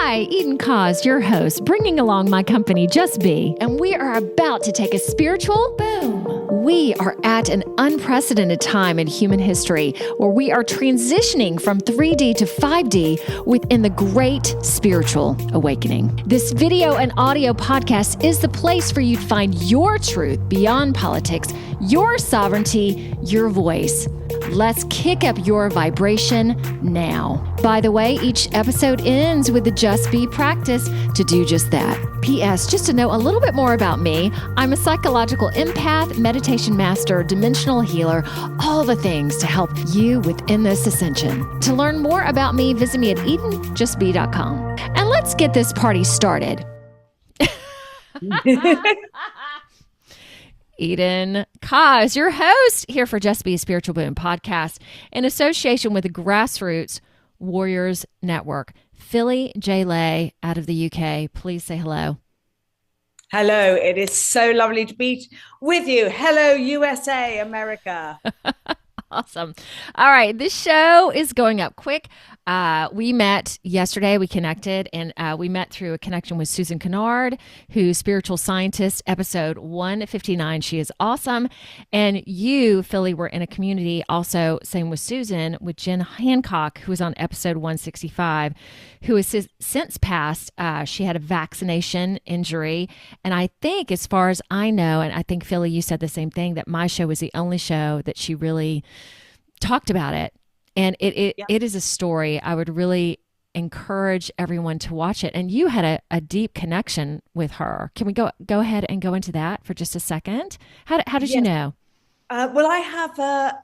Hi, Eden Cause, your host, bringing along my company, Just Be, and we are about to take a spiritual boom. We are at an unprecedented time in human history where we are transitioning from 3D to 5D within the great spiritual awakening. This video and audio podcast is the place for you to find your truth beyond politics, your sovereignty, your voice. Let's kick up your vibration now. By the way, each episode ends with the Just Be practice to do just that. P.S. Just to know a little bit more about me, I'm a psychological empath, meditation master, dimensional healer, all the things to help you within this ascension. To learn more about me, visit me at edenjustbe.com. And let's get this party started. Eden Cause, your host here for Just Be Spiritual Boom podcast in association with the Grassroots Warriors Network. Philly J. Lay out of the UK, please say hello. Hello, it is so lovely to be with you. Hello, USA, America. Awesome. All right. This show is going up quick. We met yesterday. We connected, and we met through a connection with Susan Kennard, who's Spiritual Scientist, episode 159. She is awesome. And you, Philly, were in a community also, same with Susan, with Jen Hancock, who was on episode 165, who has since passed. She had a vaccination injury. And I think, as far as I know, and I think, Philly, you said the same thing, that my show was the only show that she really talked about it. And it is a story. I would really encourage everyone to watch it. And you had a deep connection with her. Can we go ahead and go into that for just a second? How did you know? Well, I have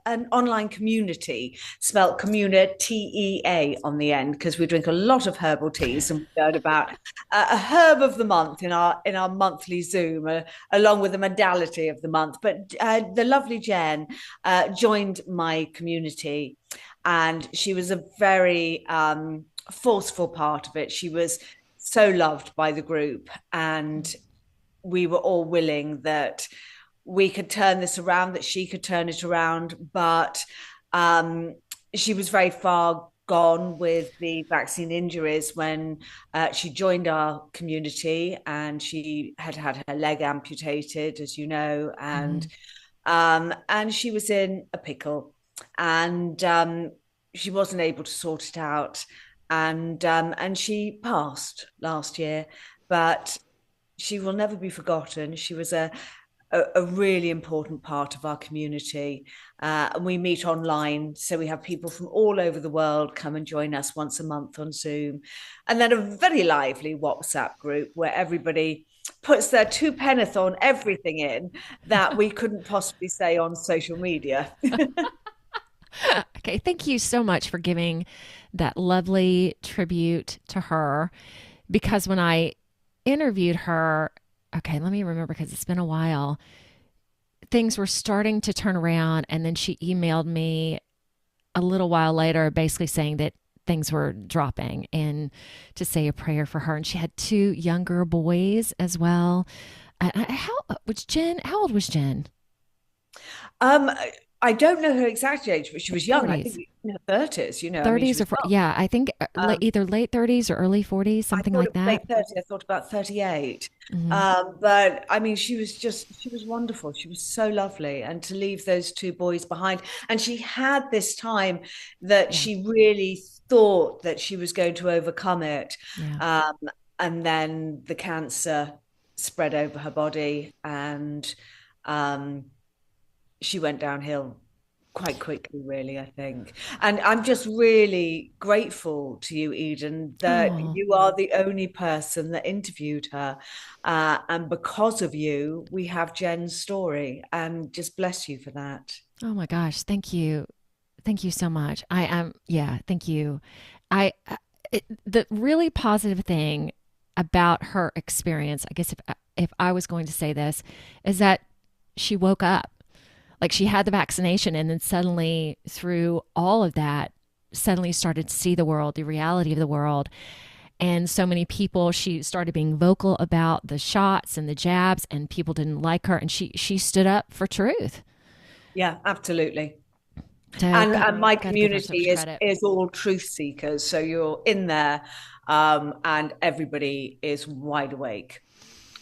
an online community, spelt community on the end, because we drink a lot of herbal teas, and we heard about a herb of the month in our monthly Zoom, along with the modality of the month. But the lovely Jen joined my community, and she was a very forceful part of it. She was so loved by the group, and we were all willing that we could turn this around, that she could turn it around. But she was very far gone with the vaccine injuries when she joined our community, and she had her leg amputated, as you know, and she was in a pickle, and she wasn't able to sort it out, and she passed last year, but she will never be forgotten. She was a really important part of our community. And we meet online. So we have people from all over the world come and join us once a month on Zoom. And then a very lively WhatsApp group where everybody puts their two penneth on everything in that we couldn't possibly say on social media. Okay. Thank you so much for giving that lovely tribute to her. Because when I interviewed her, okay, let me remember, because it's been a while, things were starting to turn around. And then she emailed me a little while later, basically saying that things were dropping and to say a prayer for her. And she had two younger boys as well. How old was Jen? I don't know her exact age, but she was young. 30s. I think in her 30s, 30s I think either late 30s or early 40s, something like that. Late 30s, I thought about 38. But I mean, she was wonderful. She was so lovely. And to leave those two boys behind. And she had this time that she really thought that she was going to overcome it. Yeah. And then the cancer spread over her body, and she went downhill quite quickly, really, I think. And I'm just really grateful to you, Eden, that you are the only person that interviewed her. And because of you, we have Jen's story, and just bless you for that. Oh my gosh. Thank you. Thank you so much. Thank you. The really positive thing about her experience, I guess if I was going to say this, is that she woke up. Like, she had the vaccination, and then suddenly, through all of that, suddenly started to see the world, the reality of the world. And so many people, she started being vocal about the shots and the jabs, and people didn't like her. And she stood up for truth. Yeah, absolutely. And my community is all truth seekers. So you're in there, and everybody is wide awake.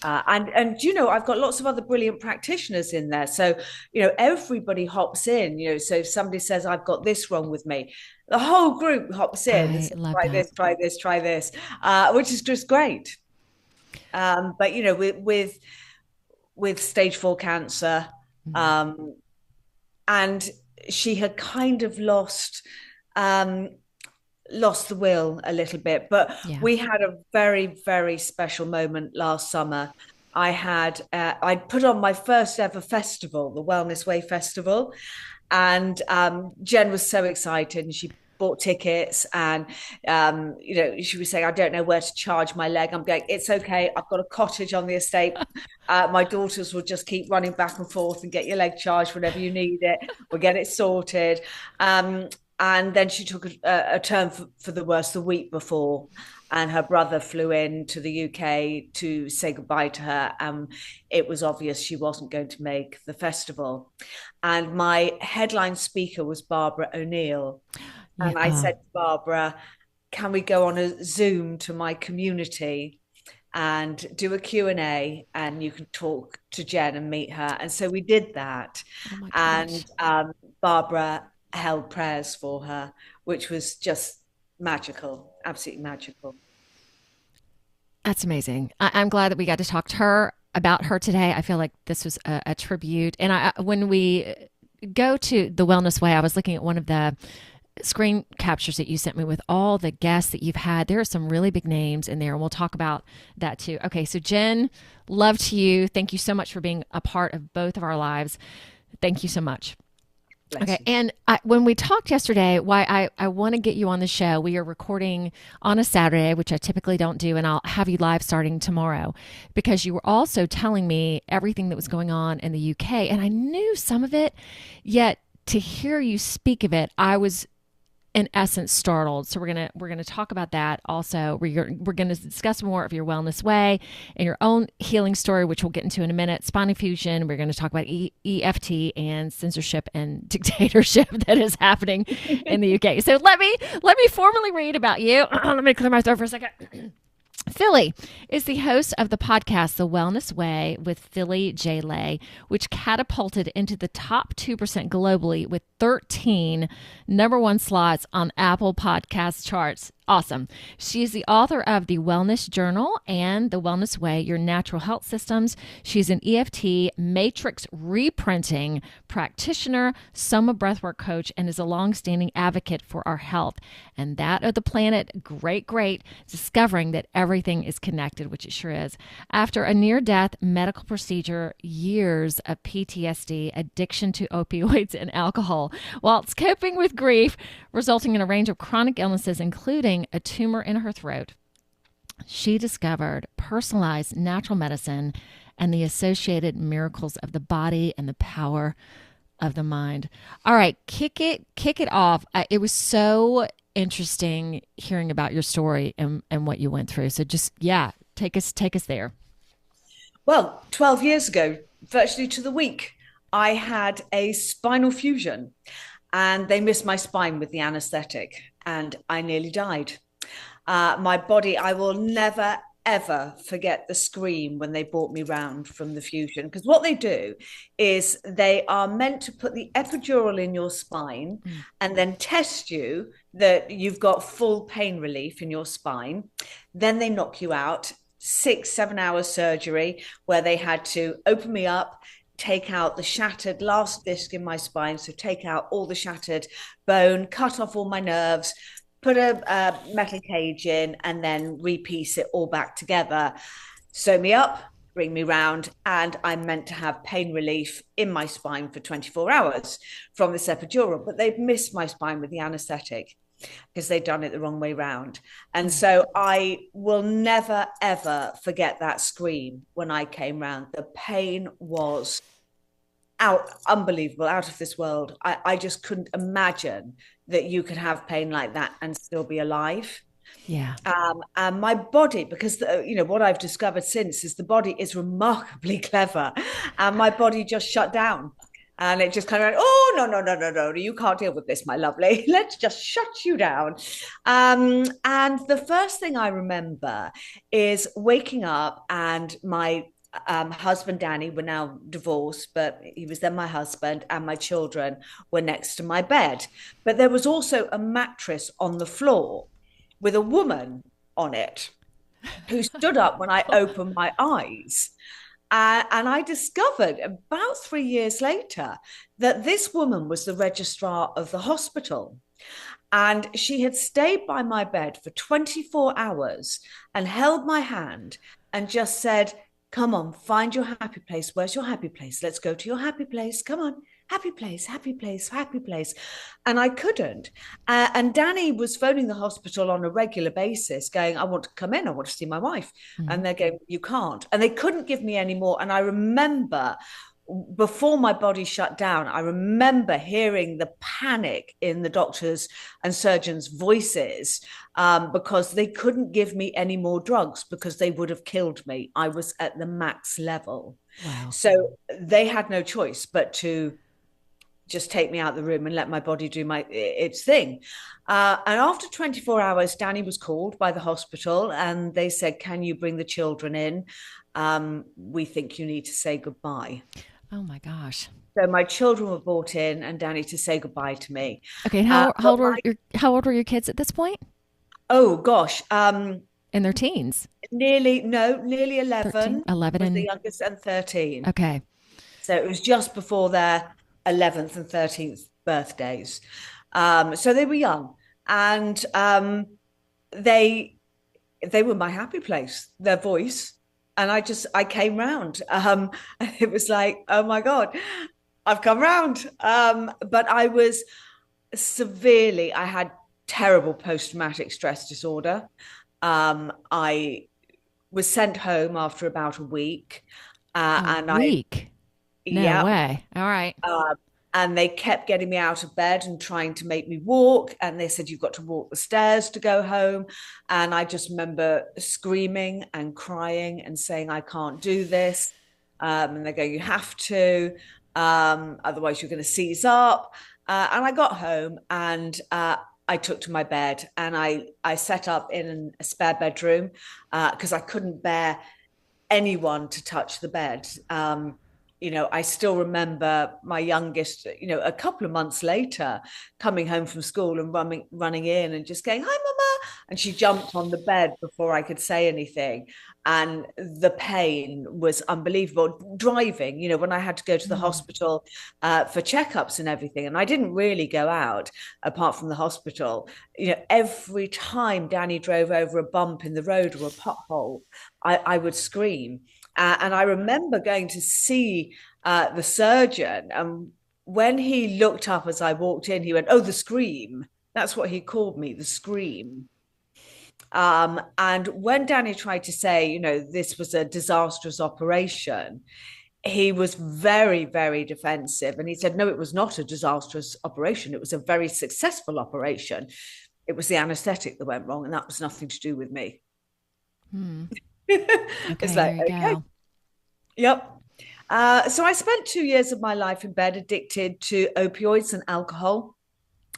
And you know, I've got lots of other brilliant practitioners in there. So, you know, everybody hops in, you know, so if somebody says, I've got this wrong with me, the whole group hops in and says, try this, which is just great. But, you know, with stage 4 cancer, and she had kind of lost the will a little bit, but we had a very, very special moment last summer. I'd put on my first ever festival, the Wellness Way Festival, and Jen was so excited, and she bought tickets, and you know, she was saying, I don't know where to charge my leg. I'm going, it's okay, I've got a cottage on the estate. My daughters will just keep running back and forth and get your leg charged whenever you need it. We'll get it sorted. And then she took a turn for the worse the week before, and her brother flew in to the UK to say goodbye to her. It was obvious she wasn't going to make the festival. And my headline speaker was Barbara O'Neill. And I said to Barbara, can we go on a Zoom to my community and do a Q&A, and you can talk to Jen and meet her? And so we did that. And Barbara held prayers for her, which was just magical, absolutely magical. That's amazing. I'm glad that we got to talk to her about her today. I feel like this was a tribute. And when we go to the Wellness Way, I was looking at one of the screen captures that you sent me with all the guests that you've had. There are some really big names in there, and we'll talk about that too. Okay, so Jen, love to you. Thank you so much for being a part of both of our lives. Thank you so much. Okay. And when we talked yesterday, why I want to get you on the show, we are recording on a Saturday, which I typically don't do, and I'll have you live starting tomorrow, because you were also telling me everything that was going on in the UK, and I knew some of it, yet to hear you speak of it, I was in essence startled. So we're gonna talk about that also. We're gonna discuss more of your wellness way and your own healing story, which we'll get into in a minute. Spinal fusion. We're gonna talk about EFT and censorship and dictatorship that is happening in the UK. So let me formally read about you. Let me clear my throat for a second. Philly is the host of the podcast, The Wellness Way with Philly J. Lay, which catapulted into the top 2% globally with 13 #1 slots on Apple Podcast charts. Awesome. She's the author of The Wellness Journal and The Wellness Way, Your Natural Health Systems. She's an EFT matrix reprinting practitioner, Soma breathwork coach, and is a longstanding advocate for our health and that of the planet. Great, discovering that everything is connected, which it sure is. After a near-death medical procedure, years of PTSD, addiction to opioids and alcohol, whilst coping with grief, resulting in a range of chronic illnesses, including a tumor in her throat, she discovered personalized natural medicine and the associated miracles of the body and the power of the mind. All right, kick it off. It was so interesting hearing about your story and what you went through. So just, take us there. Well, 12 years ago, virtually to the week, I had a spinal fusion, and they missed my spine with the anesthetic, and I nearly died. My body, I will never, ever forget the scream when they brought me round from the fusion, because what they do is they are meant to put the epidural in your spine and then test you that you've got full pain relief in your spine. Then they knock you out, 6-7 hour surgery where they had to open me up, take out the shattered last disc in my spine, so take out all the shattered bone, cut off all my nerves, put a metal cage in, and then repiece it all back together, sew me up, bring me round, and I'm meant to have pain relief in my spine for 24 hours from this epidural. But they've missed my spine with the anesthetic because they've done it the wrong way round. And so I will never, ever forget that scream when I came round. The pain was unbelievable, out of this world. I just couldn't imagine that you could have pain like that and still be alive. Yeah. And my body, because what I've discovered since is the body is remarkably clever, and my body just shut down. And it just kind of went, oh, no, no, no, no, no, you can't deal with this, my lovely. Let's just shut you down. And the first thing I remember is waking up, and my husband, Danny, were now divorced, but he was then my husband, and my children were next to my bed. But there was also a mattress on the floor with a woman on it who stood up when I opened my eyes. And I discovered about 3 years later that this woman was the registrar of the hospital. And she had stayed by my bed for 24 hours and held my hand and just said, come on, find your happy place. Where's your happy place? Let's go to your happy place. Come on. Happy place, happy place, happy place. And I couldn't. And Danny was phoning the hospital on a regular basis, going, I want to come in. I want to see my wife. Mm-hmm. And they're going, you can't. And they couldn't give me any more. And I remember before my body shut down, I remember hearing the panic in the doctors' and surgeons' voices because they couldn't give me any more drugs because they would have killed me. I was at the max level. Wow. So they had no choice but to just take me out of the room and let my body do its thing. And after 24 hours, Danny was called by the hospital and they said, can you bring the children in? We think you need to say goodbye. Oh my gosh. So my children were brought in and Danny to say goodbye to me. Okay. And how old were your kids at this point? Oh gosh. In their teens? Nearly 11. 13, 11 and the youngest, and 13. Okay. So it was just before their 11th and 13th birthdays. So they were young, and they were my happy place, their voice. And I came round. It was like, oh my God, I've come round. But I was I had terrible post-traumatic stress disorder. I was sent home after about a week. No way. All right. And they kept getting me out of bed and trying to make me walk. And they said, you've got to walk the stairs to go home. And I just remember screaming and crying and saying, I can't do this. And they go, you have to, otherwise you're going to seize up. And I got home and I took to my bed and I set up in a spare bedroom because I couldn't bear anyone to touch the bed. I still remember my youngest, a couple of months later, coming home from school and running in and just going, hi, Mama. And she jumped on the bed before I could say anything. And the pain was unbelievable. Driving, when I had to go to the hospital for checkups and everything, and I didn't really go out apart from the hospital. Every time Danny drove over a bump in the road or a pothole, I would scream. And I remember going to see the surgeon. And when he looked up as I walked in, he went, oh, the scream. That's what he called me, the scream. And when Danny tried to say, this was a disastrous operation, he was very, very defensive. And he said, no, it was not a disastrous operation. It was a very successful operation. It was the anesthetic that went wrong, and that was nothing to do with me. Okay, it's like, okay. Yep. So I spent 2 years of my life in bed addicted to opioids and alcohol.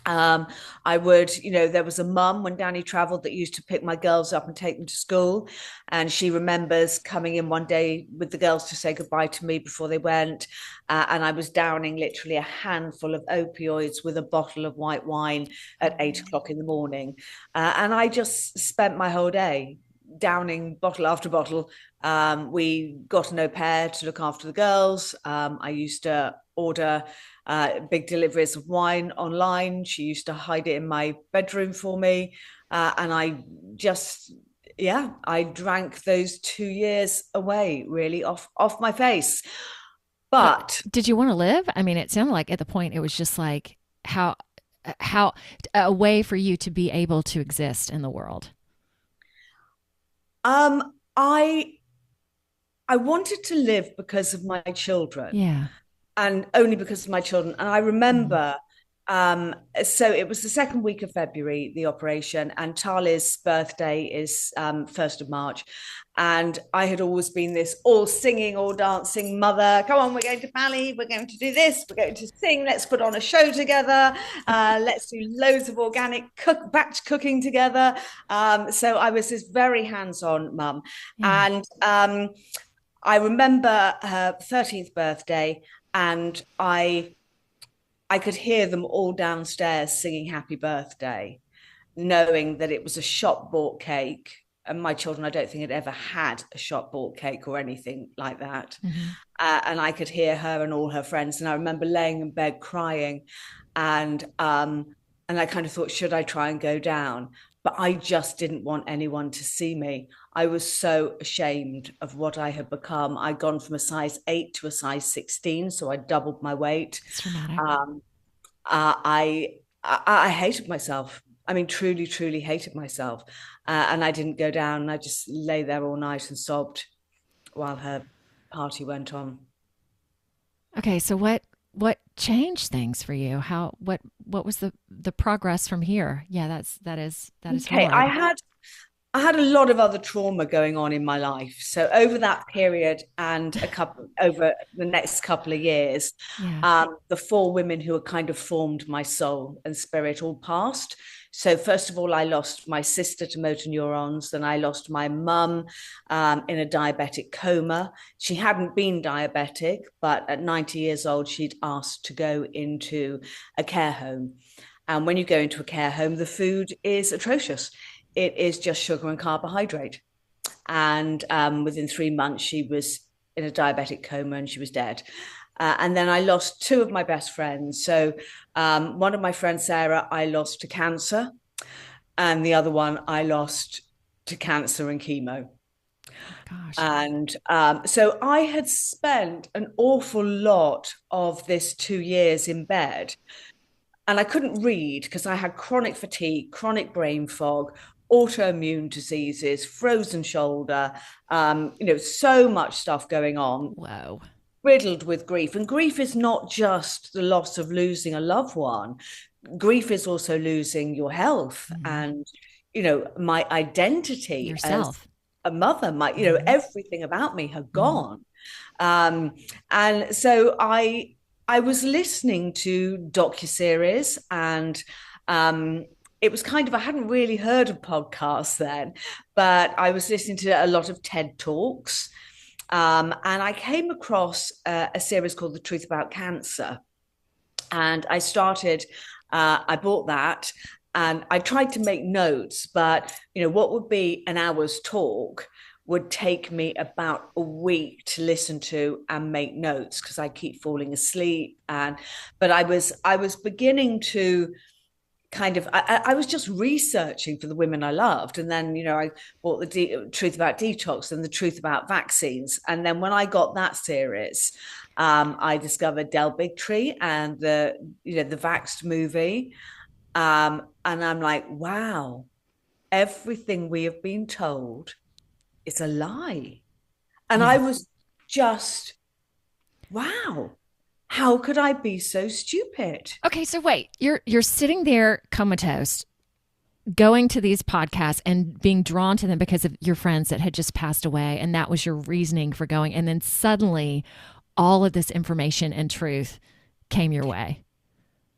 I would, there was a mum when Danny traveled that used to pick my girls up and take them to school. And she remembers coming in one day with the girls to say goodbye to me before they went. And I was downing literally a handful of opioids with a bottle of white wine at 8 o'clock in the morning. And I just spent my whole day downing bottle after bottle. We got an au pair to look after the girls. I used to order big deliveries of wine online. She used to hide it in my bedroom for me. And I drank those 2 years away, really off my face. But did you want to live? I mean, it sounded like at the point it was just like how a way for you to be able to exist in the world. I wanted to live because of my children. Yeah. And only because of my children. And I remember So it was the second week of February, the operation, and Tali's birthday is 1st of March. And I had always been this all singing, all dancing mother. Come on, we're going to Bali. We're going to do this. We're going to sing. Let's put on a show together. Let's do loads of organic batch cooking together. So I was this very hands-on mum. Yeah. And I remember her 13th birthday, and I could hear them all downstairs singing happy birthday, knowing that it was a shop bought cake. And my children, I don't think had ever had a shop bought cake or anything like that. Mm-hmm. And I could hear her and all her friends. And I remember laying in bed crying. And I kind of thought, should I try and go down? But I just didn't want anyone to see me. I was so ashamed of what I had become. I'd gone from a size 8 to a size 16, so I doubled my weight. It's dramatic. I hated myself. I mean, truly, truly hated myself. And I didn't go down. I just lay there all night and sobbed while her party went on. Okay, so what changed things for you? What was the progress from here? Yeah, that is Okay, hard. I had a lot of other trauma going on in my life. So over that period and over the next couple of years, Yeah. the four women who had kind of formed my soul and spirit all passed. So first of all, I lost my sister to motor neurons. Then I lost my mum in a diabetic coma. She hadn't been diabetic, but at 90 years old, she'd asked to go into a care home. And when you go into a care home, the food is atrocious. It is just sugar and carbohydrate. And within 3 months, she was in a diabetic coma and she was dead. And then I lost two of my best friends. So one of my friends, Sarah, I lost to cancer. And the other one I lost to cancer and chemo. Gosh. And so I had spent an awful lot of this 2 years in bed. And I couldn't read because I had chronic fatigue, chronic brain fog, autoimmune diseases, frozen shoulder, so much stuff going on, Whoa. riddled with grief. And grief is not just the loss of losing a loved one. Grief is also losing your health and, my identity Yourself. as a mother, everything about me had gone. And so I was listening to docuseries and it was kind of, I hadn't really heard of podcasts then, but I was listening to a lot of TED Talks. And I came across a series called The Truth About Cancer. And I bought that and I tried to make notes, but, what would be an hour's talk would take me about a week to listen to and make notes because I keep falling asleep. But I was beginning to I was just researching for the women I loved. And then, I bought the Truth About Detox and the Truth About Vaccines. And then when I got that series, I discovered Del Bigtree and the Vaxxed movie. And I'm like, wow, everything we have been told is a lie. And I was just, wow. How could I be so stupid? Okay, so wait, you're sitting there comatose, going to these podcasts and being drawn to them because of your friends that had just passed away, and that was your reasoning for going, and then suddenly all of this information and truth came your way.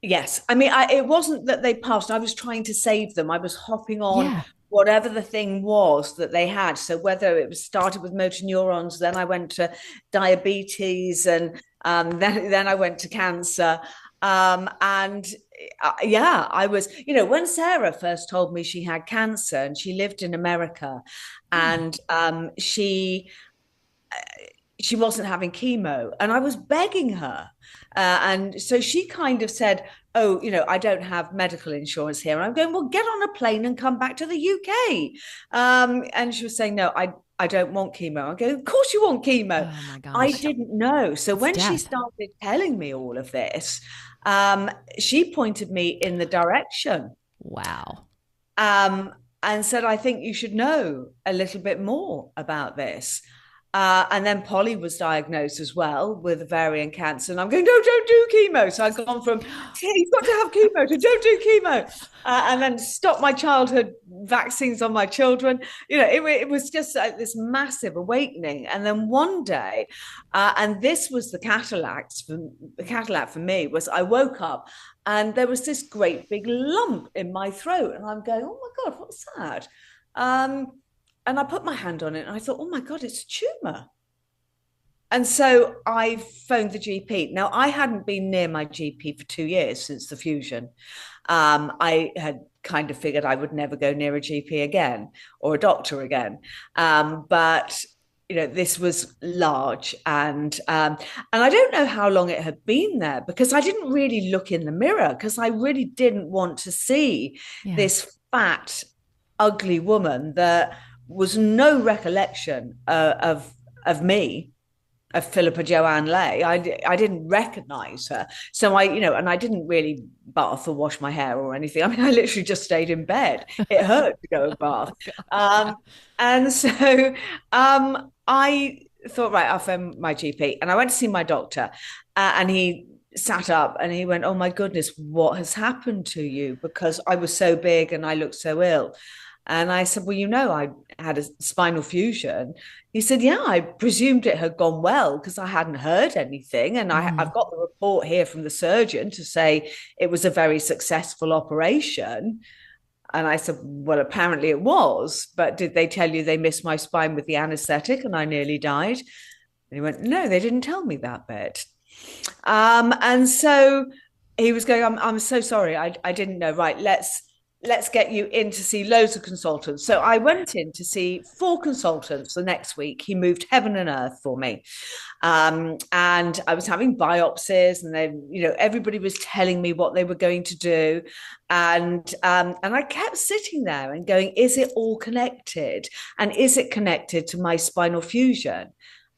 Yes. I mean, it wasn't that they passed. I was trying to save them. I was hopping on whatever the thing was that they had. So whether it was started with motor neurons, then I went to diabetes and then I went to cancer. I was, when Sarah first told me she had cancer and she lived in America and she wasn't having chemo and I was begging her. And so she kind of said, oh, I don't have medical insurance here. And I'm going, well, get on a plane and come back to the UK. And she was saying, no, I don't want chemo. I go, of course you want chemo. Oh my gosh. I didn't know. So when death. she started telling me all of this, she pointed me in the direction. Wow. And said, I think you should know a little bit more about this. And then Polly was diagnosed as well with ovarian cancer. And I'm going, no, don't do chemo. So I've gone from, yeah, you've got to have chemo to don't do chemo. And then stop my childhood vaccines on my children. It was just like this massive awakening. And then one day, and this was the catalyst for me, was I woke up and there was this great big lump in my throat. And I'm going, oh my God, what's that? And I put my hand on it and I thought, oh my God, it's a tumor. And so I phoned the GP. Now, I hadn't been near my GP for 2 years since the fusion. I had kind of figured I would never go near a GP again or a doctor again. But this was large, and I don't know how long it had been there, because I didn't really look in the mirror, because I really didn't want to see this fat, ugly woman that was no recollection of me, of Philippa Joanne Lay. I didn't recognize her. So and I didn't really bath or wash my hair or anything. I mean, I literally just stayed in bed. It hurt to go and bath. And so I thought, right, I'll phone my GP. And I went to see my doctor, and he sat up and he went, oh my goodness, what has happened to you? Because I was so big and I looked so ill. And I said, well, I had a spinal fusion. He said, yeah, I presumed it had gone well because I hadn't heard anything. And I've got the report here from the surgeon to say it was a very successful operation. And I said, well, apparently it was. But did they tell you they missed my spine with the anesthetic and I nearly died? And he went, no, they didn't tell me that bit. And so he was going, I'm so sorry. I didn't know. Right, let's get you in to see loads of consultants. So I went in to see 4 consultants the next week. He moved heaven and earth for me. And I was having biopsies, and everybody was telling me what they were going to do. And I kept sitting there and going, is it all connected? And is it connected to my spinal fusion?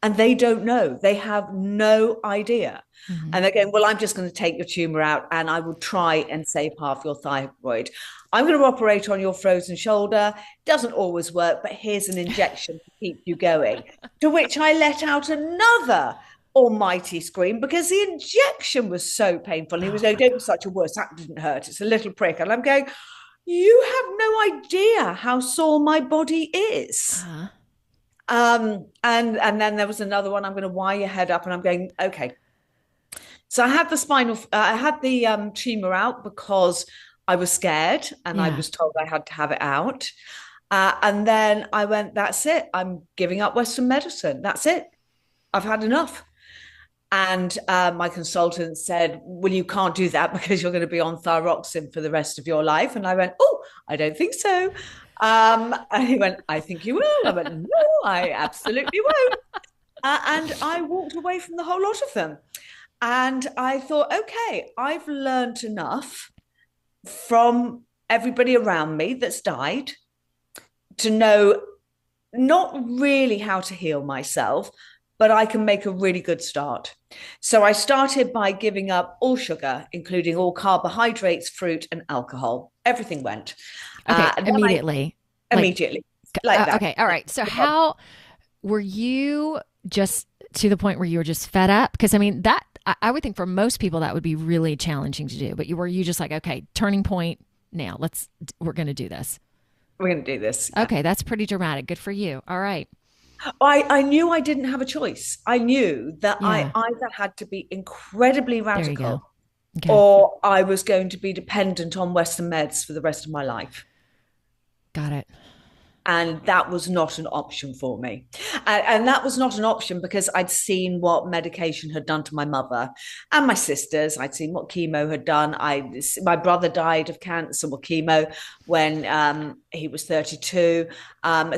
And they don't know. They have no idea. Mm-hmm. And they're going, well, I'm just going to take your tumor out and I will try and save half your thyroid. I'm going to operate on your frozen shoulder. Doesn't always work, but here's an injection to keep you going. To which I let out another almighty scream because the injection was so painful. And he was going, don't be such a wuss. That didn't hurt. It's a little prick. And I'm going, you have no idea how sore my body is. Uh-huh. And then there was another one. I'm going to wire your head up, and I'm going, okay. So I had the tumor out because I was scared, and I was told I had to have it out. And then I went, that's it. I'm giving up Western medicine. That's it. I've had enough. And my consultant said, well, you can't do that because you're going to be on thyroxine for the rest of your life. And I went, oh, I don't think so. And he went, I think you will. I went, no, I absolutely won't. And I walked away from the whole lot of them. And I thought, okay, I've learned enough from everybody around me that's died to know not really how to heal myself, but I can make a really good start. So I started by giving up all sugar, including all carbohydrates, fruit, and alcohol. Everything went. Okay, immediately. Immediately. Like that. Okay, all right. So how were you just to the point where you were just fed up? Because I mean, that I would think for most people that would be really challenging to do. But were you just like, okay, turning point now, we're going to do this. We're going to do this. Okay, that's pretty dramatic. Good for you. All right. I knew I didn't have a choice. I knew that I either had to be incredibly radical or I was going to be dependent on Western meds for the rest of my life. Got it. And that was not an option for me. And that was not an option because I'd seen what medication had done to my mother and my sisters. I'd seen what chemo had done. My brother died of cancer or chemo when he was 32.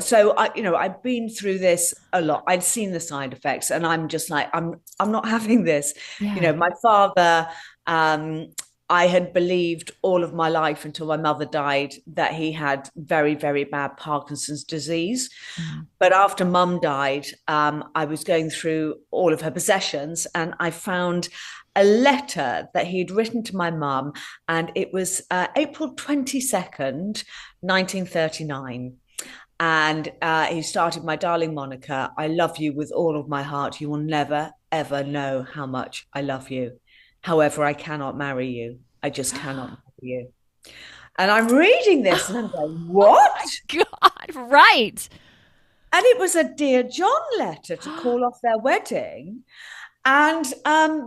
So I've been through this a lot. I'd seen the side effects, and I'm just like, I'm not having this. Yeah. My father, I had believed all of my life until my mother died that he had very, very bad Parkinson's disease. Mm. But after Mum died, I was going through all of her possessions, and I found a letter that he'd written to my mum, and it was April 22nd, 1939. And he started my darling moniker. I love you with all of my heart. You will never, ever know how much I love you. However, I cannot marry you. I just cannot marry you. And I'm reading this and I'm going, Oh what? my God. Right. And it was a Dear John letter to call off their wedding. And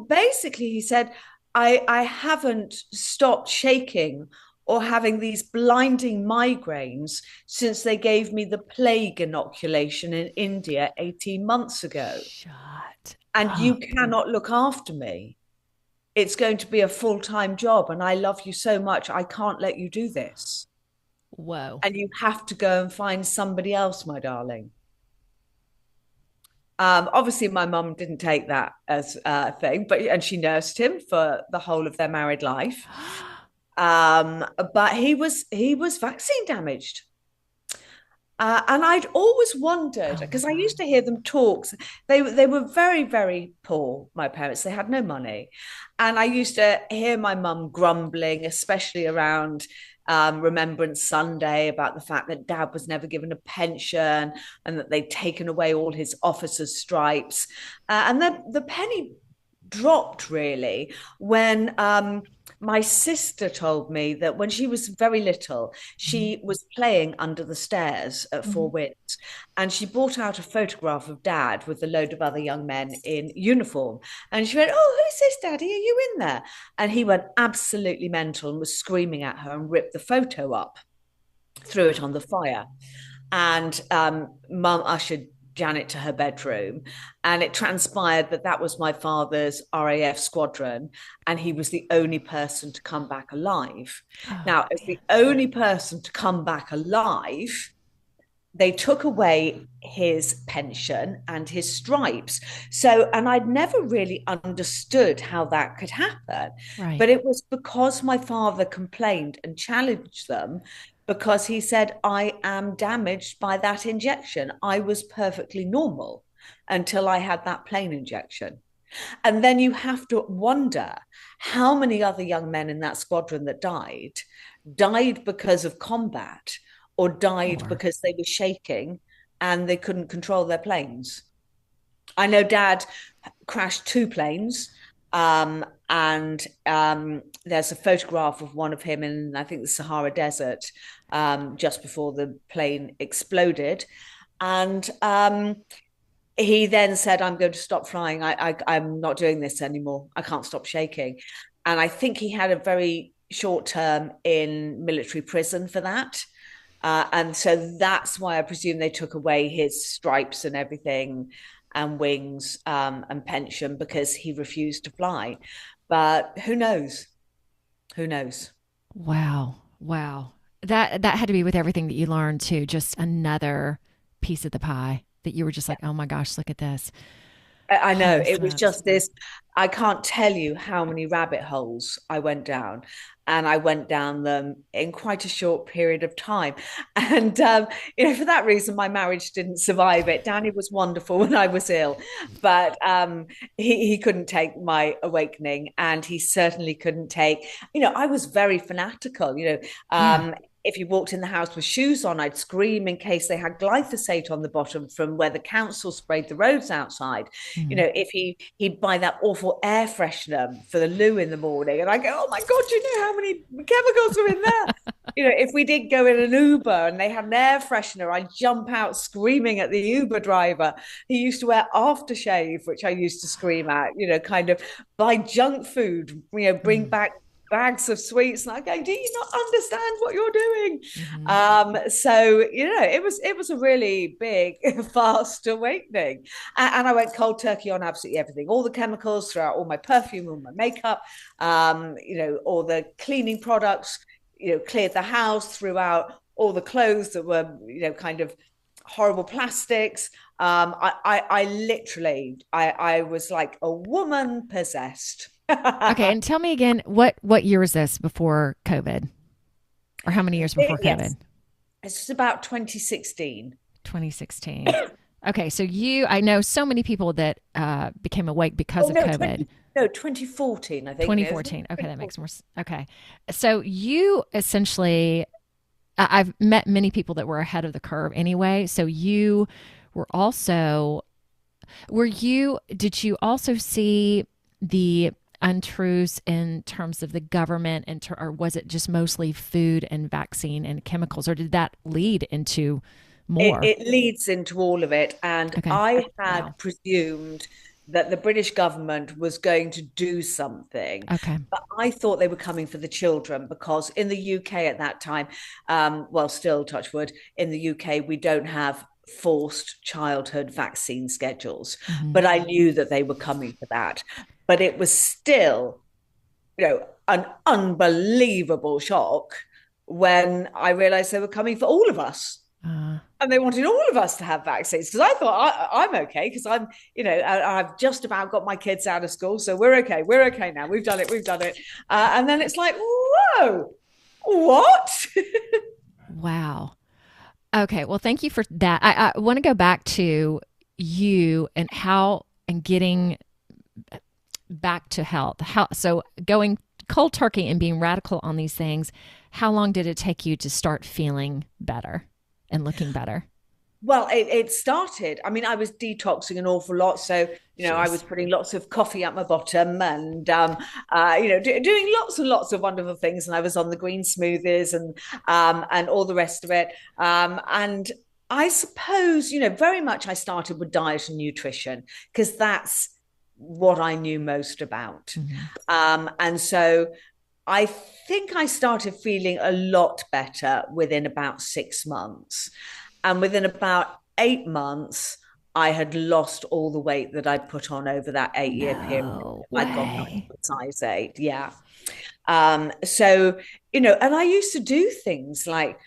basically, he said, I haven't stopped shaking or having these blinding migraines since they gave me the plague inoculation in India 18 months ago. Shut And you up. cannot look after me. It's going to be a full-time job. And I love you so much. I can't let you do this. Whoa. And you have to go and find somebody else, my darling. Obviously, my mum didn't take that as a thing, and she nursed him for the whole of their married life. But he was vaccine damaged. And I'd always wondered, Oh my because I God. used to hear them talk. They were very, very poor, my parents. They had no money. And I used to hear my mum grumbling, especially around Remembrance Sunday, about the fact that dad was never given a pension and that they'd taken away all his officer's stripes. And then the penny dropped really when my sister told me that when she was very little, she was playing under the stairs at Four Mhm. Winds, and she brought out a photograph of dad with a load of other young men in uniform. And she went, "Oh, who's this, Daddy? Are you in there?" And he went absolutely mental and was screaming at her and ripped the photo up, threw it on the fire. And Mum ushered Janet to her bedroom, and it transpired that that was my father's RAF squadron, and he was the only person to come back alive. Oh Now, as man. the only person to come back alive, they took away his pension and his stripes. So, and I'd never really understood how that could happen. Right. But it was because my father complained and challenged them, because he said, I am damaged by that injection. I was perfectly normal until I had that plain injection. And then you have to wonder how many other young men in that squadron that died because of combat or died Or because they were shaking and they couldn't control their planes. I know dad crashed two planes. And there's a photograph of one of him in, I think, the Sahara Desert, just before the plane exploded. And he then said, I'm going to stop flying. I'm not doing this anymore. I can't stop shaking. And I think he had a very short term in military prison for that. And so that's why I presume they took away his stripes and everything and wings and pension, because he refused to fly. But who knows? Who knows? wow. Wow. That had to be with everything that you learned too. Just another piece of the pie that you were just like, oh my gosh, look at this. I Oh, know this it was sucks. just this. I can't tell you how many rabbit holes I went down, and I went down them in quite a short period of time. And for that reason, my marriage didn't survive it. Danny was wonderful when I was ill, but he couldn't take my awakening, and he certainly couldn't take. I was very fanatical. Yeah. If you walked in the house with shoes on, I'd scream in case they had glyphosate on the bottom from where the council sprayed the roads outside. Mhm. If he'd buy that awful air freshener for the loo in the morning, and I go, oh my God, do you know how many chemicals are in there? If we did go in an Uber and they had an air freshener, I'd jump out screaming at the Uber driver. He used to wear aftershave, which I used to scream at, kind of buy junk food, bring Mm. back bags of sweets, and I go, do you not understand what you're doing? Mhm. So it was a really big fast awakening, and I went cold turkey on absolutely everything, all the chemicals throughout all my perfume, all my makeup, all the cleaning products, cleared the house, throughout all the clothes that were kind of horrible plastics. I literally I was like a woman possessed. Okay, and tell me again, what year was this before COVID, or how many years before Yes, COVID? it's just about 2016. 2016. Okay, so I know so many people that became awake because Oh of no, COVID. 2014, I think. No, 2014. Okay, that makes more. Okay, so you essentially I've met many people that were ahead of the curve anyway. So you were also, did you also see the untruths in terms of the government, or was it just mostly food and vaccine and chemicals, or did that lead into more? It leads into all of it. And Okay. I had Wow. presumed that the British government was going to do something. Okay. But I thought they were coming for the children because in the UK at that time, well, still touch wood, in the UK, we don't have forced childhood vaccine schedules. Mm-hmm. But I knew that they were coming for that. But it was still, an unbelievable shock when I realized they were coming for all of us. Uh, And they wanted all of us to have vaccines because I thought I'm okay because I've just about got my kids out of school, so we're okay. We're okay now. We've done it. We've done it. And then it's like, whoa, what? wow. Okay. Well, thank you for that. I want to go back to you and how and getting back to health. So going cold turkey and being radical on these things, how long did it take you to start feeling better and looking better? Well, it started. I mean, I was detoxing an awful lot, so I was Jeez. putting lots of coffee up my bottom, and doing lots and lots of wonderful things. And I was on the green smoothies and all the rest of it. And I suppose very much I started with diet and nutrition because that's what I knew most about. Mm-hmm. And so I think I started feeling a lot better within about 6 months. And within about 8 months, I had lost all the weight that I'd put on over that 8 year period. No I'd gone back way. to size 8. Yeah. So, and I used to do things like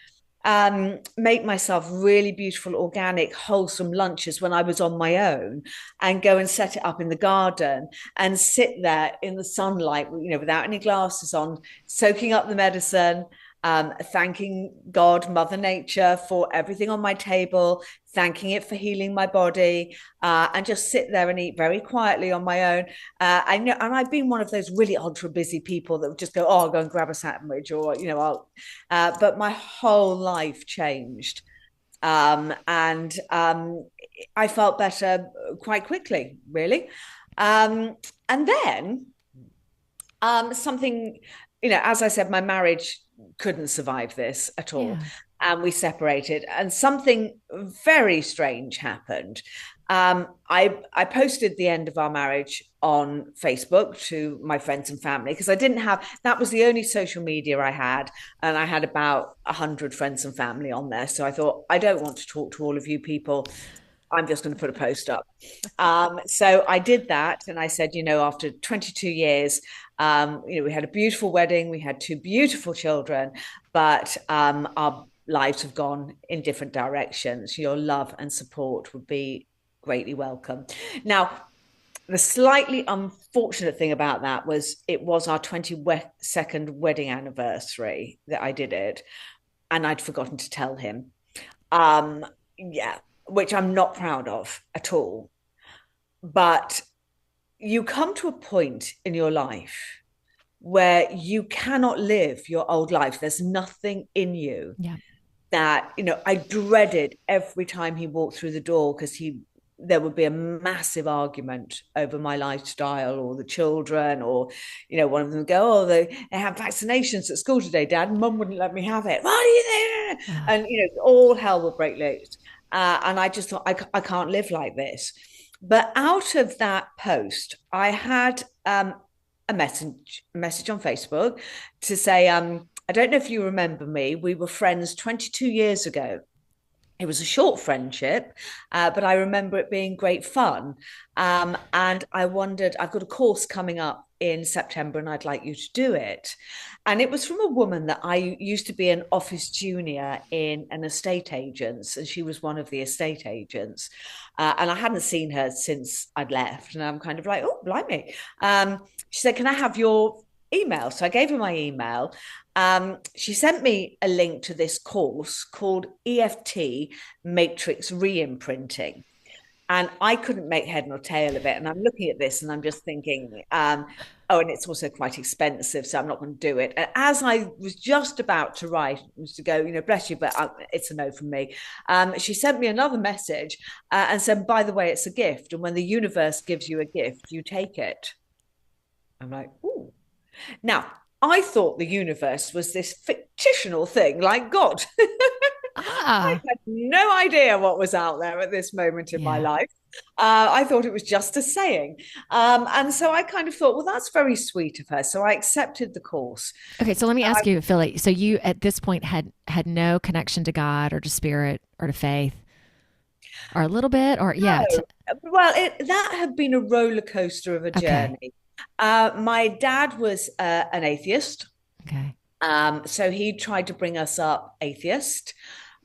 make myself really beautiful, organic, wholesome lunches when I was on my own and go and set it up in the garden and sit there in the sunlight, without any glasses on, soaking up the medicine, thanking God, Mother Nature, for everything on my table, thanking it for healing my body, and just sit there and eat very quietly on my own. And I've been one of those really ultra busy people that would just go, "Oh, I'll go and grab a sandwich," or I'll. But my whole life changed, and I felt better quite quickly, really. And then something, as I said, my marriage couldn't survive this at all. Yeah. And we separated, and something very strange happened. I posted the end of our marriage on Facebook to my friends and family because I didn't have, that was the only social media I had, and I had about 100 friends and family on there. So I thought, I don't want to talk to all of you people. I'm just going to put a post up. So I did that, and I said, after 22 years, we had a beautiful wedding, we had 2 beautiful children, but our lives have gone in different directions. Your love and support would be greatly welcome. Now, the slightly unfortunate thing about that was it was our 22nd wedding anniversary that I did it, and I'd forgotten to tell him. Yeah, which I'm not proud of at all. But you come to a point in your life where you cannot live your old life. There's nothing in you Yeah. that, I dreaded every time he walked through the door because there would be a massive argument over my lifestyle or the children, or, one of them would go, "Oh, they have vaccinations at school today, Dad, and Mum wouldn't let me have it. What are you there?" And, all hell will break loose. And I just thought, I can't live like this. But out of that post, I had a message on Facebook to say, I don't know if you remember me. We were friends 22 years ago. It was a short friendship, but I remember it being great fun. And I wondered, I've got a course coming up in September and I'd like you to do it. And it was from a woman that I used to be an office junior in an estate agent's, and she was one of the estate agents. And I hadn't seen her since I'd left. And I'm kind of like, "Oh, blimey." She said, "Can I have your email?" So I gave her my email. She sent me a link to this course called EFT Matrix Reimprinting. And I couldn't make head nor tail of it. And I'm looking at this and I'm just thinking, Oh, and it's also quite expensive, so I'm not going to do it. And as I was just about to write, was to go, bless you, but it's a no from me. She sent me another message and said, by the way, it's a gift. And when the universe gives you a gift, you take it. I'm like, ooh. Now, I thought the universe was this fictional thing like God. I Ah, had no idea what was out there at this moment in my yeah. life. I thought it was just a saying. And so I kind of thought, well, that's very sweet of her. So I accepted the course. Okay, so let me ask you, Philly. So you at this point had no connection to God or to spirit or to faith, or a little bit, or yeah. No, well, that had been a roller coaster of a Okay. journey. My dad was an atheist. Okay. So he tried to bring us up atheist.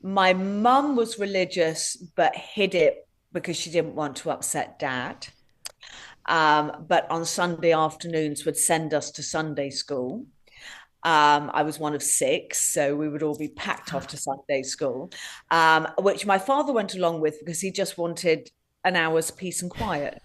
My mum was religious, but hid it because she didn't want to upset dad. But on Sunday afternoons would send us to Sunday school. I was one of six, so we would all be packed off to Sunday school, which my father went along with because he just wanted an hour's peace and quiet.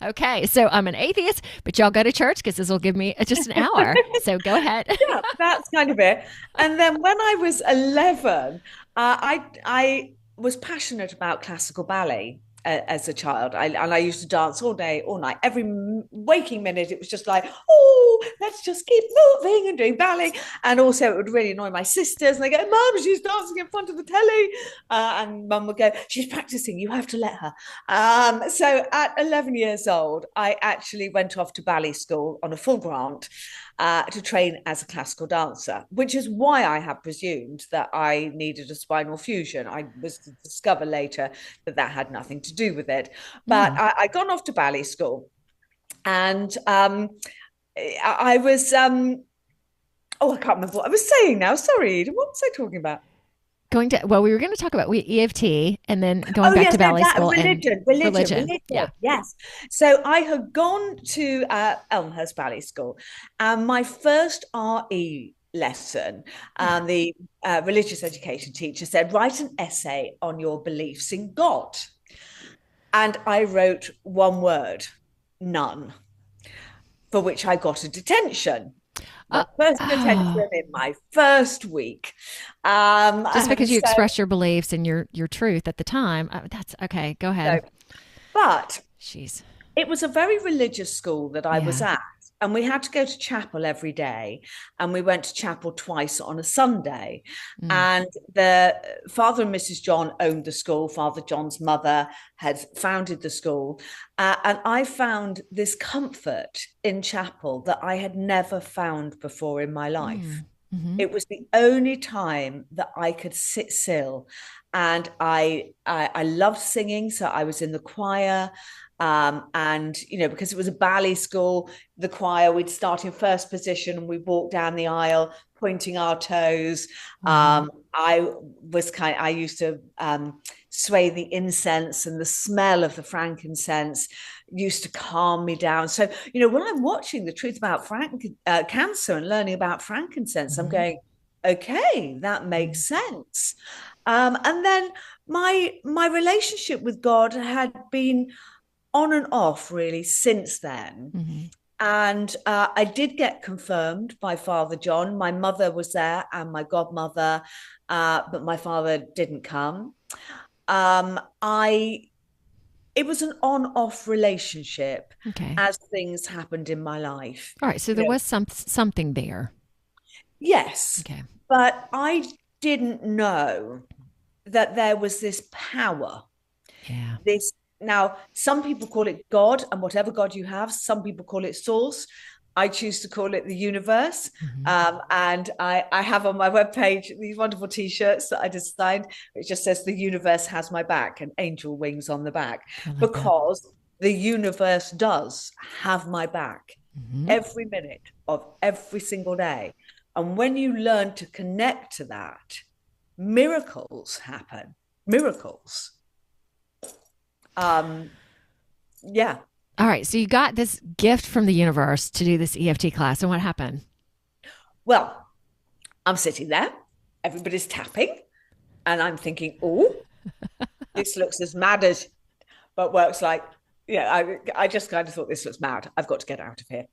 Okay, so I'm an atheist, but y'all go to church because this will give me just an hour. So go ahead. Yeah, that's kind of it. And then when I was 11, I was passionate about classical ballet as a child. And I used to dance all day, all night. Every waking minute, it was just like, oh, let's just keep moving and doing ballet. And also, it would really annoy my sisters. And they go, Mum, she's dancing in front of the telly. And Mum would go, she's practicing. You have to let her. So at 11 years old, I actually went off to ballet school on a full grant. To train as a classical dancer, which is why I had presumed that I needed a spinal fusion. I was to discover later that that had nothing to do with it. But I gone off to ballet school, and I was I can't remember what I was saying now. Sorry, what was I talking about? We were going to talk about EFT and then going Oh back yes, to no, ballet that school religion, and religion. Yeah. Yes. So I had gone to Elmhurst Ballet School, and my first RE lesson, the religious education teacher said, write an essay on your beliefs in God. And I wrote one word, none, for which I got a detention. My first detention in my first week. Just because you express your beliefs and your truth at the time. That's okay. Go ahead. But Jeez. it was a very religious school that I was Yeah. at. And we had to go to chapel every day. And we went to chapel twice on a Sunday. And the Father and Mrs. John owned the school. Father John's mother had founded the school. And I found this comfort in chapel that I had never found before in my life. It was the only time that I could sit still. And I loved singing. So I was in the choir. And because it was a ballet school, the choir, we'd start in first position and we walk down the aisle pointing our toes. I used to sway the incense, and the smell of the frankincense used to calm me down. So when I'm watching the truth about cancer and learning about frankincense, I'm going, okay, that makes sense. And then my relationship with God had been on and off really since then. And I did get confirmed by Father John. My mother was there and my godmother, but my father didn't come. It was an on-off relationship as things happened in my life. All right. So there was something there. Yes. Okay. But I didn't know that there was this power. Yeah. Now, some people call it God, and whatever God you have, some people call it source. I choose to call it the universe. And I have on my webpage these wonderful T-shirts that I designed, which just says the universe has my back and angel wings on the back, because the universe does have my back every minute of every single day. And when you learn to connect to that, miracles happen. Miracles. Yeah. All right. So you got this gift from the universe to do this EFT class. And what happened? Well, I'm sitting there, everybody's tapping, and I'm thinking, oh, this looks as mad as, but works like Yeah, I just kind of thought this was mad. I've got to get out of here.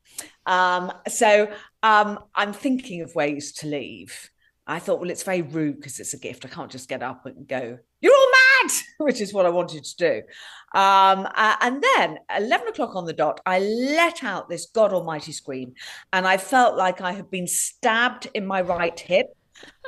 So I'm thinking of ways to leave. I thought, well, it's very rude because it's a gift. I can't just get up and go, "You're all mad," which is what I wanted to do. And then 11 o'clock on the dot, I let out this God Almighty scream, and I felt like I had been stabbed in my right hip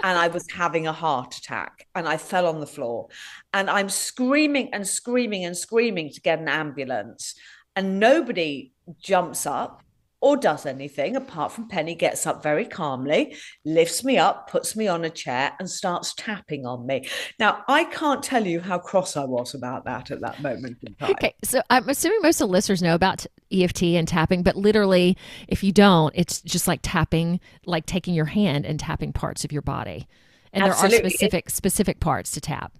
and I was having a heart attack and I fell on the floor. And I'm screaming and screaming and screaming to get an ambulance. And nobody jumps up or does anything apart from Penny gets up very calmly, lifts me up, puts me on a chair, and starts tapping on me. Now, I can't tell you how cross I was about that at that moment in time. Okay, so I'm assuming most of the listeners know about EFT and tapping, but literally, if you don't, it's just like tapping, like taking your hand and tapping parts of your body. And Absolutely. there are specific parts to tap.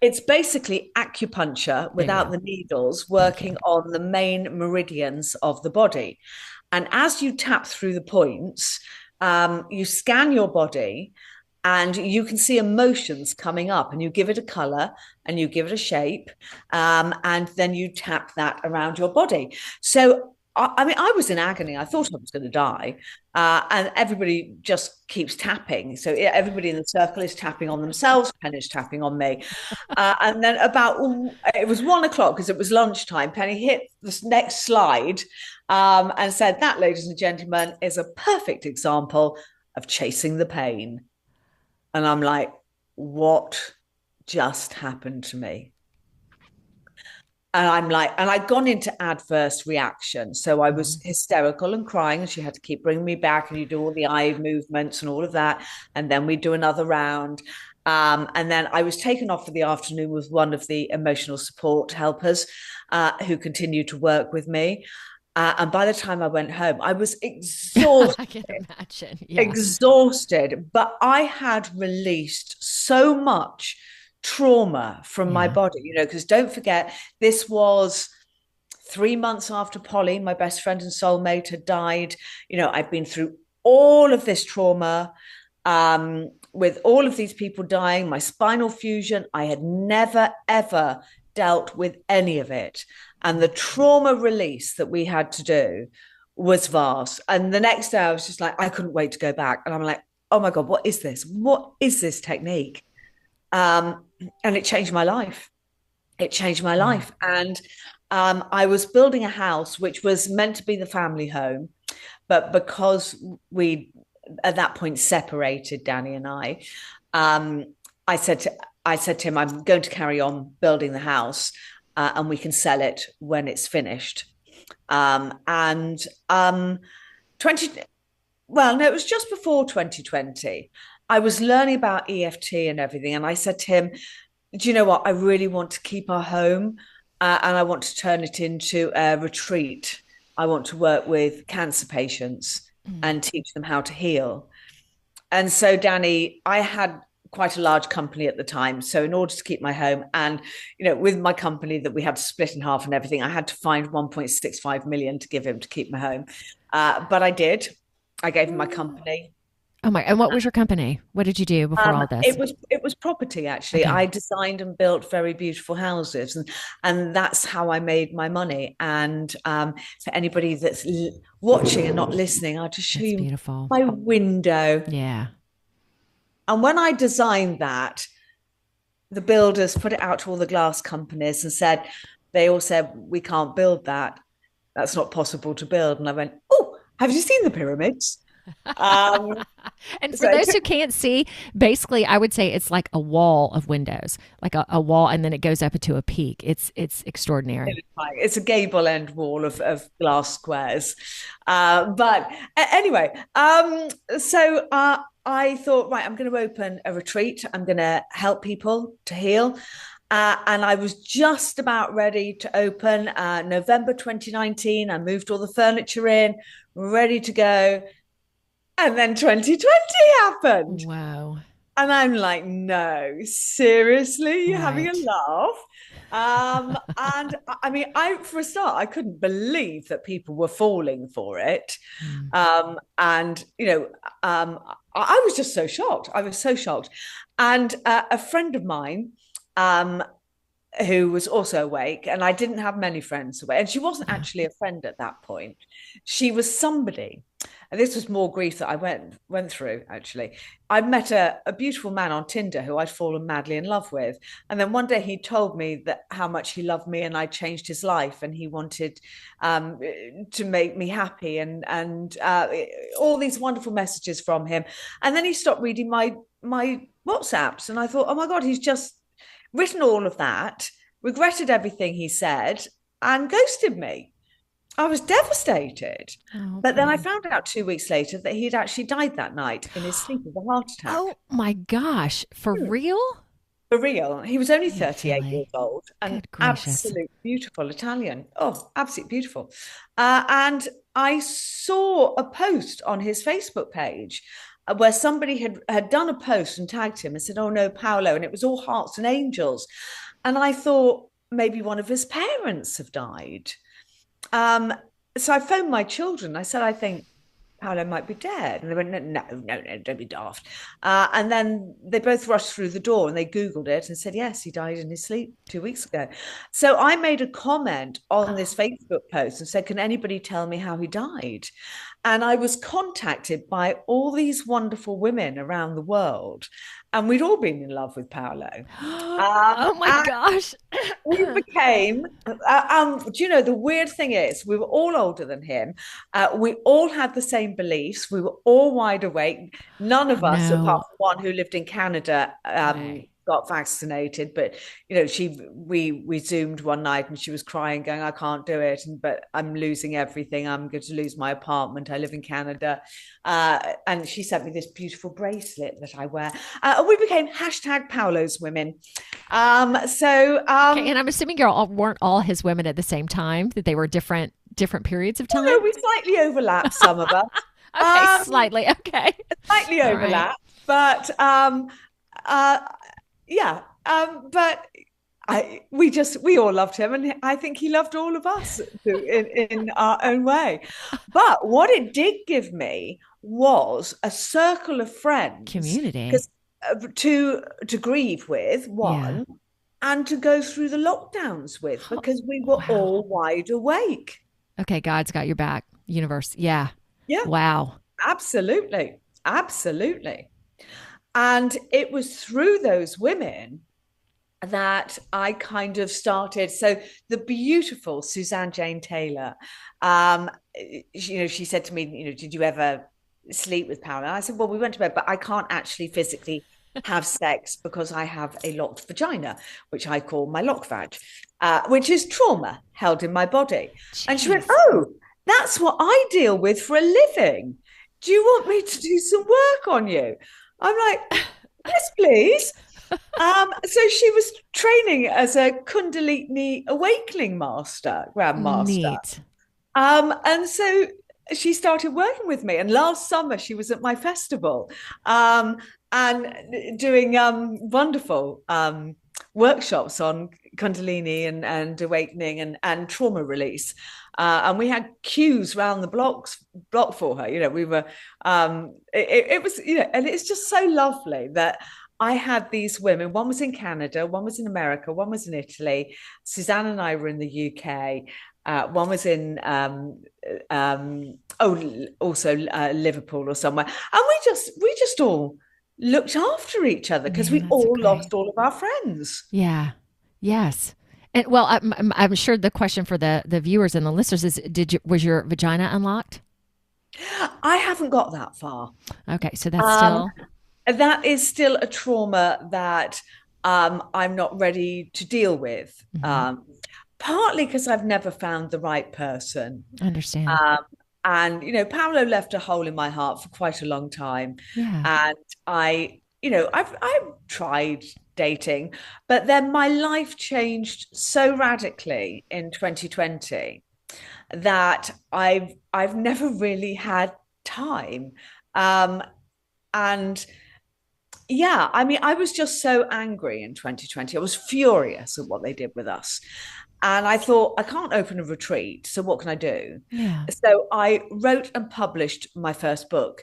It's basically acupuncture without the needles, working on the main meridians of the body. And as you tap through the points, you scan your body and you can see emotions coming up, and you give it a color and you give it a shape, and then you tap that around your body. So I mean, I was in agony. I thought I was going to die. And everybody just keeps tapping. So everybody in the circle is tapping on themselves. Penny's tapping on me. And then it was 1 o'clock because it was lunchtime. Penny hit this next slide and said, "That, ladies and gentlemen, is a perfect example of chasing the pain." And I'm like, what just happened to me? And I'm like, and I'd gone into adverse reaction. So I was hysterical and crying, and she had to keep bringing me back. And you do all the eye movements and all of that. And then we do another round. And then I was taken off for the afternoon with one of the emotional support helpers who continued to work with me. And by the time I went home, I was exhausted. I can imagine. Yeah. Exhausted. But I had released so much trauma from my body, because don't forget, this was 3 months after Polly, my best friend and soulmate, had died. I've been through all of this trauma with all of these people dying, my spinal fusion. I had never, ever dealt with any of it. And the trauma release that we had to do was vast. And the next day I was just like, I couldn't wait to go back. And I'm like, oh my God, what is this? What is this technique? And it changed my life. It changed my life. And I was building a house, which was meant to be the family home. But because we, at that point, separated, Danny and I said to him, I'm going to carry on building the house and we can sell it when it's finished. Well, no, it was just before 2020. I was learning about EFT and everything. And I said to him, do you know what? I really want to keep our home and I want to turn it into a retreat. I want to work with cancer patients and teach them how to heal. And so, Danny, I had quite a large company at the time. So in order to keep my home and, with my company that we had to split in half and everything, I had to find 1.65 million to give him to keep my home. But I did. I gave him my company. Oh my! And what was your company? What did you do before all this? It was property, actually. Okay. I designed and built very beautiful houses, and that's how I made my money. And for anybody that's watching and not listening, I'll just show you my window. Yeah. And when I designed that, the builders put it out to all the glass companies and they all said, we can't build that. That's not possible to build. And I went, oh, have you seen the pyramids? And for those who can't see, basically, I would say it's like a wall of windows, like a wall, and then it goes up into a peak. It's extraordinary. It's a gable end wall of glass squares. But anyway, so I thought, right, I'm going to open a retreat. I'm going to help people to heal. And I was just about ready to open November 2019. I moved all the furniture in, ready to go. And then 2020 happened. Wow. And I'm like, no, seriously? You're having a laugh? And I mean, for a start, I couldn't believe that people were falling for it. And, I was just so shocked. I was so shocked. And a friend of mine who was also awake, and I didn't have many friends awake. And she wasn't actually a friend at that point. She was somebody. And this was more grief that I went through, actually. I met a beautiful man on Tinder who I'd fallen madly in love with. And then one day he told me that how much he loved me and I changed his life and he wanted to make me happy and all these wonderful messages from him. And then he stopped reading my WhatsApps. And I thought, oh my God, he's just written all of that, regretted everything he said, and ghosted me. I was devastated. Oh, but then I found out 2 weeks later that he'd actually died that night in his sleep of a heart attack. Oh my gosh. For real? For real. He was only Yeah, 38 Philly. years old and Good gracious. absolutely beautiful Italian. Oh, absolutely beautiful. And I saw a post on his Facebook page where somebody had done a post and tagged him and said, oh no, Paolo. And it was all hearts and angels. And I thought maybe one of his parents have died. So I phoned my children. I said, I think Paolo might be dead. And they went, no, don't be daft. And then they both rushed through the door and they Googled it and said, yes, he died in his sleep 2 weeks ago. So I made a comment on this Facebook post and said, can anybody tell me how he died? And I was contacted by all these wonderful women around the world. And we'd all been in love with Paolo. Oh my gosh. We became, do you know, the weird thing is we were all older than him. We all had the same beliefs. We were all wide awake. None of us, apart from one who lived in Canada, got vaccinated. But, you know, we Zoomed one night and she was crying, going, I can't do it. But I'm losing everything. I'm going to lose my apartment. I live in Canada. And she sent me this beautiful bracelet that I wear. We became #Paolo's women. Okay, and I'm assuming weren't all his women at the same time, that they were different periods of time? No, we slightly overlapped, some of us. Okay, slightly. Okay. Slightly overlapped. Right. But yeah. But we all loved him, and I think he loved all of us in our own way. But what it did give me was a circle of friends, community, to grieve with, one, and to go through the lockdowns with, because we were all wide awake. Okay, God's got your back, universe. Yeah. Wow. Absolutely. And it was through those women that I kind of started. So the beautiful Suzanne Jane Taylor, she said to me, did you ever sleep with Paolo? And I said, well, we went to bed, but I can't actually physically have sex because I have a locked vagina, which I call my lock vag, which is trauma held in my body. Jeez. And she went, oh, that's what I deal with for a living. Do you want me to do some work on you? I'm like, yes, please. So she was training as a Kundalini awakening grandmaster. Neat. And so she started working with me. And last summer she was at my festival and doing wonderful workshops on Kundalini and awakening and trauma release. And we had queues around the block for her. We were, it was, and it's just so lovely that I had these women. One was in Canada, one was in America, one was in Italy. Suzanne and I were in the UK. One was in, also Liverpool or somewhere. And we just all looked after each other because we all lost all of our friends. Yeah. Yes. And well, I'm sure the question for the viewers and the listeners is, was your vagina unlocked? I haven't got that far. Okay. So that is still a trauma that I'm not ready to deal with. Mm-hmm. Partly because I've never found the right person. I understand. And, Paolo left a hole in my heart for quite a long time. Yeah. And I've tried dating, but then my life changed so radically in 2020 that I've never really had time. And yeah, I was just so angry in 2020. I was furious at what they did with us. And I thought, I can't open a retreat, so what can I do? Yeah. So I wrote and published my first book,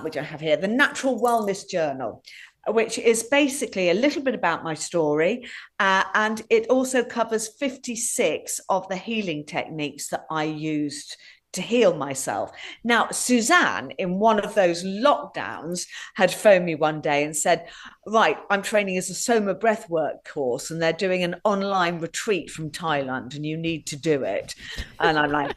which I have here, The Natural Wellness Journal. which is basically a little bit about my story. And it also covers 56 of the healing techniques that I used to heal myself. Now, Suzanne, in one of those lockdowns, had phoned me one day and said, right, I'm training as a Soma breathwork course, and they're doing an online retreat from Thailand, and you need to do it. And I'm like,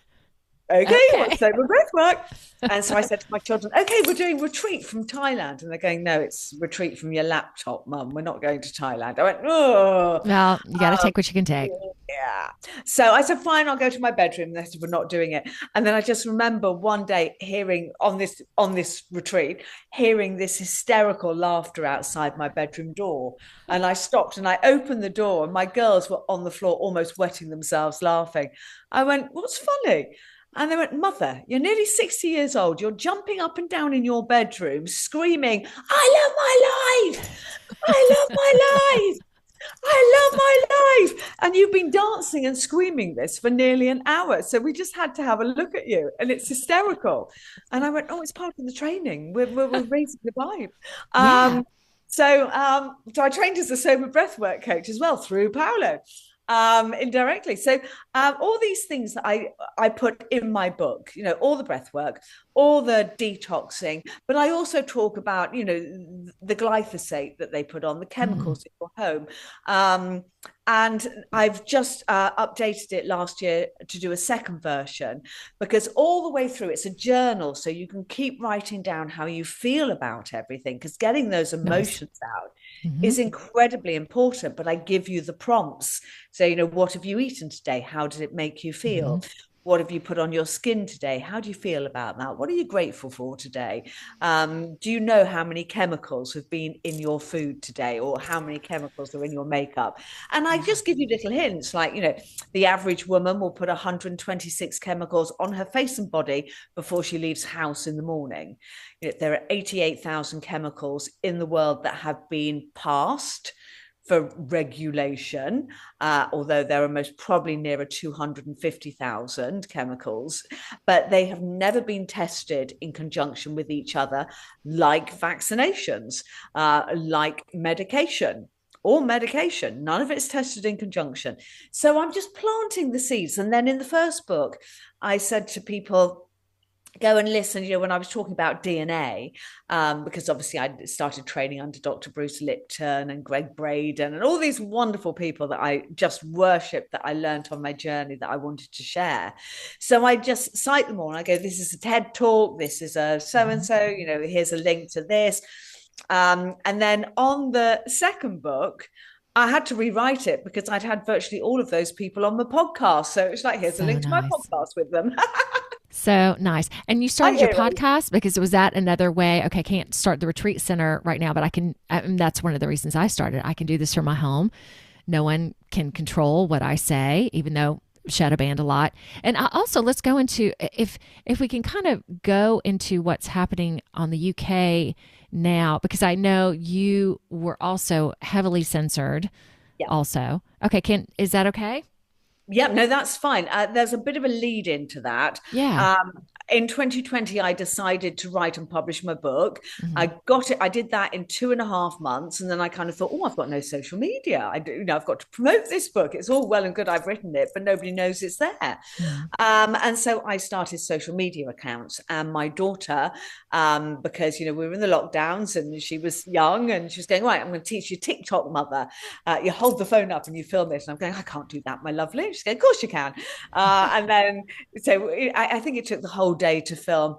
okay, what's Soma breathwork? And so I said to my children, okay, we're doing retreat from Thailand. And they're going, no, it's retreat from your laptop, Mum. We're not going to Thailand. I went, oh. Well, you got to take what you can take. Yeah. So I said, fine, I'll go to my bedroom. They said, we're not doing it. And then I just remember one day hearing on this retreat, hearing this hysterical laughter outside my bedroom door. And I stopped and I opened the door, and my girls were on the floor almost wetting themselves laughing. I went, what's funny? And they went, Mother, you're nearly 60 years old. You're jumping up and down in your bedroom, screaming, I love my life. I love my life. I love my life. And you've been dancing and screaming this for nearly an hour. So we just had to have a look at you. And it's hysterical. And I went, oh, it's part of the training. We're raising the vibe. Yeah. So I trained as a Soma breathwork coach as well through Paolo. Indirectly. So all these things that I put in my book, you know, all the breath work, all the detoxing, but I also talk about, you know, the glyphosate that they put on, the chemicals in your home. And I've just updated it last year to do a second version, because all the way through it's a journal, so you can keep writing down how you feel about everything, because getting those emotions out is incredibly important. But I give you the prompts. So, you know, what have you eaten today? How did it make you feel? What have you put on your skin today? How do you feel about that? What are you grateful for today? Do you know how many chemicals have been in your food today, or how many chemicals are in your makeup? And I just give you little hints, like, you know, the average woman will put 126 chemicals on her face and body before she leaves house in the morning. You know, there are 88,000 chemicals in the world that have been passed for regulation, although there are most probably nearer 250,000 chemicals, but they have never been tested in conjunction with each other, like vaccinations, like medication. Or medication, none of it's tested in conjunction. So I'm just planting the seeds. And then in the first book, I said to people, go and listen, you know, when I was talking about DNA, because obviously I started training under Dr. Bruce Lipton and Greg Braden and all these wonderful people that I just worship, that I learned on my journey, that I wanted to share. So I just cite them all. And I go, this is a TED talk, this is a so-and-so, you know, here's a link to this. And then on the second book, I had to rewrite it because I'd had virtually all of those people on the podcast. So it's like, here's a link to my podcast with them. So nice. And you started your podcast because was that another way? Okay, I can't start the retreat center right now, but I can, that's one of the reasons I started. I can do this from my home. No one can control what I say, even though shadow banned a lot. And also, let's go into, if we can kind of go into what's happening on the UK now, because I know you were also heavily censored also. Okay, is that okay? Yeah, no, that's fine. There's a bit of a lead into that. Yeah. In 2020, I decided to write and publish my book. I did that in 2.5 months. And then I kind of thought, oh, I've got no social media. I've got to promote this book. It's all well and good, I've written it, but nobody knows it's there. And so I started social media accounts. And my daughter, because, you know, we were in the lockdowns and she was young and she was going, right, I'm going to teach you TikTok, Mother. You hold the phone up and you film it. And I'm going, I can't do that, my lovely. She's going, of course you can. And then, so I think it took the whole day to film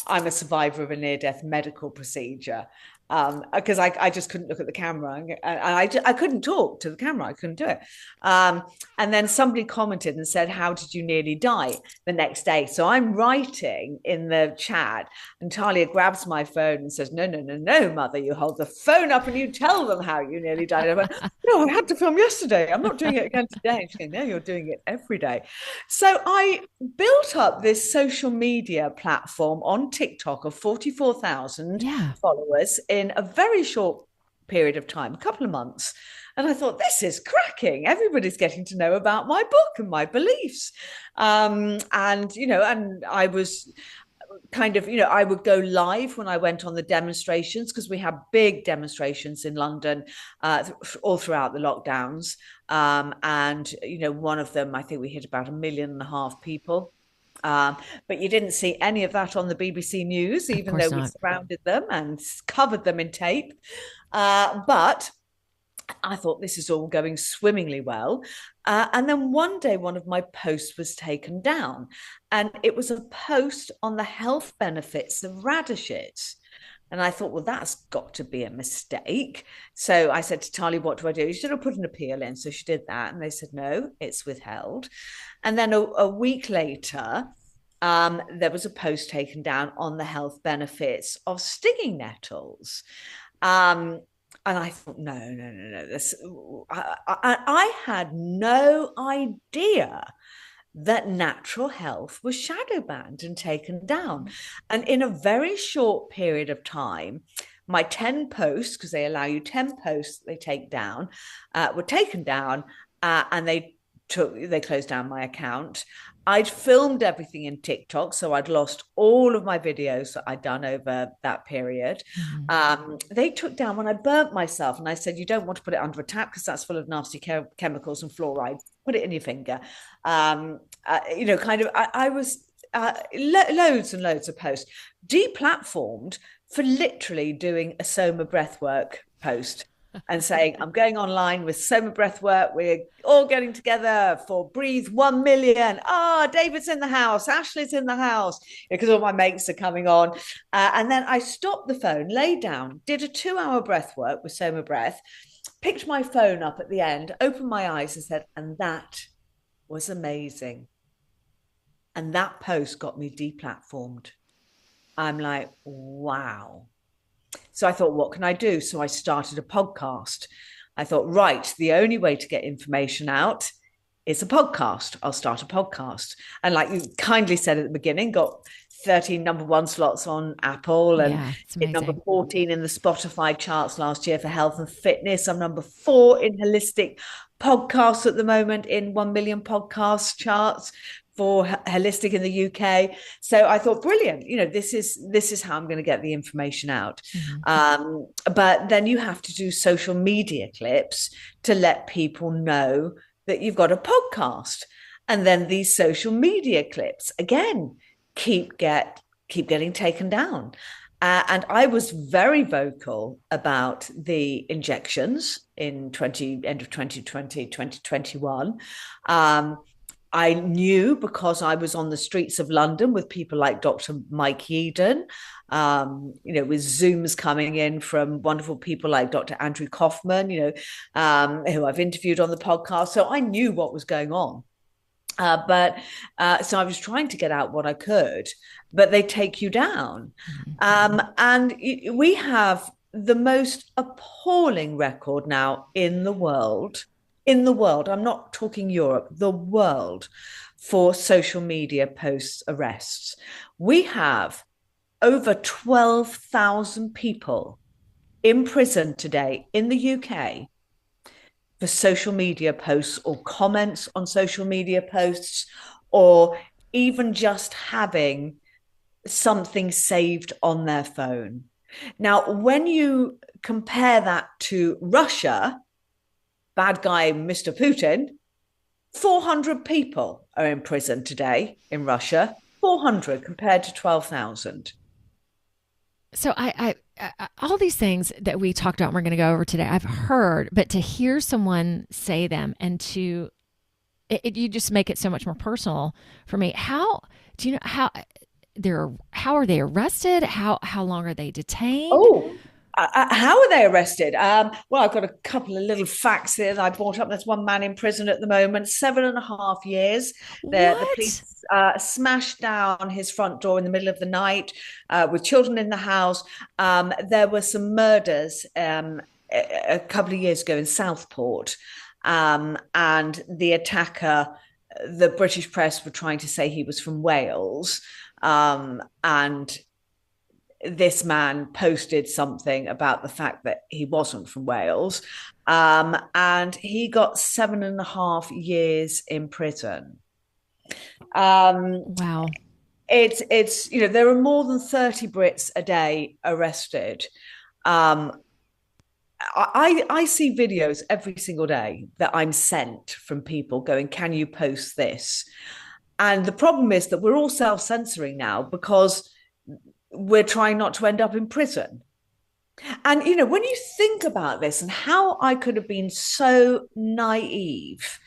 I'm a survivor of a near-death medical procedure, because I just couldn't look at the camera, and I couldn't talk to the camera. I couldn't do it. And then somebody commented and said, how did you nearly die the next day? So I'm writing in the chat, and Talia grabs my phone and says, no, Mother, you hold the phone up and you tell them how you nearly died. I went, no, I had to film yesterday. I'm not doing it again today. And she's going, no, you're doing it every day. So I built up this social media platform on TikTok of 44,000 followers in a very short period of time, a couple of months. And I thought, this is cracking. Everybody's getting to know about my book and my beliefs. And, you know, and I was kind of, I would go live when I went on the demonstrations, because we had big demonstrations in London all throughout the lockdowns. And, one of them, I think we hit about 1.5 million people. But you didn't see any of that on the BBC News, even though we surrounded them and covered them in tape. But I thought this is all going swimmingly well. And then one day, one of my posts was taken down, and it was a post on the health benefits of radishes. And I thought, well, that's got to be a mistake. So I said to Tali, what do I do? You should have put an appeal in. So she did that. And they said, no, it's withheld. And then a week later, there was a post taken down on the health benefits of stinging nettles. And I thought, no. I had no idea that natural health was shadow banned and taken down. And in a very short period of time, my 10 posts, because they allow you 10 posts they take down, were taken down, and they closed down my account. I'd filmed everything in TikTok, so I'd lost all of my videos that I'd done over that period. They took down when I burnt myself, and I said, you don't want to put it under a tap because that's full of nasty chemicals and fluoride. Put it in your finger. I was loads and loads of posts deplatformed for literally doing a Soma breathwork post and saying, I'm going online with Soma breathwork. We're all getting together for Breathe 1 million. David's in the house. Ashley's in the house, because all my mates are coming on. And then I stopped the phone, laid down, did a 2-hour breathwork with Soma breath, picked my phone up at the end, opened my eyes and said, and that was amazing. And that post got me deplatformed. I'm like, wow. So I thought, what can I do? So I started a podcast. I thought, right, the only way to get information out is a podcast. I'll start a podcast. And like you kindly said at the beginning, got 13 #1 slots on Apple, and number 14 in the Spotify charts last year for health and fitness. I'm number 4 in holistic podcasts at the moment in 1 million podcast charts for holistic in the UK. So I thought, brilliant, this is how I'm going to get the information out. But then you have to do social media clips to let people know that you've got a podcast. And then these social media clips, again, keep getting taken down. And I was very vocal about the injections in end of 2020, 2021. I knew, because I was on the streets of London with people like Dr. Mike Eden, with Zooms coming in from wonderful people like Dr. Andrew Kaufman, who I've interviewed on the podcast. So I knew what was going on. So I was trying to get out what I could, but they take you down. And we have the most appalling record now in the world, I'm not talking Europe, the world, for social media post arrests. We have over 12,000 people in prison today in the UK for social media posts or comments on social media posts, or even just having something saved on their phone. Now, when you compare that to Russia, bad guy Mr. Putin, 400 people are in prison today in Russia, 400 compared to 12,000. So I all these things that we talked about and we're going to go over today, I've heard, but to hear someone say them and you just make it so much more personal for me. How do you know how are they arrested? How long are they detained? How are they arrested? Well, I've got a couple of little facts here that I brought up. There's one man in prison at the moment, 7.5 years. The police smashed down his front door in the middle of the night with children in the house. There were some murders a couple of years ago in Southport, and the attacker, the British press were trying to say he was from Wales, and this man posted something about the fact that he wasn't from Wales, and he got 7.5 years in prison. Wow. it's there are more than 30 Brits a day arrested. Um, I see videos every single day that I'm sent from people going, "Can you post this?" And the problem is that we're all self-censoring now because we're trying not to end up in prison. And when you think about this and how I could have been so naive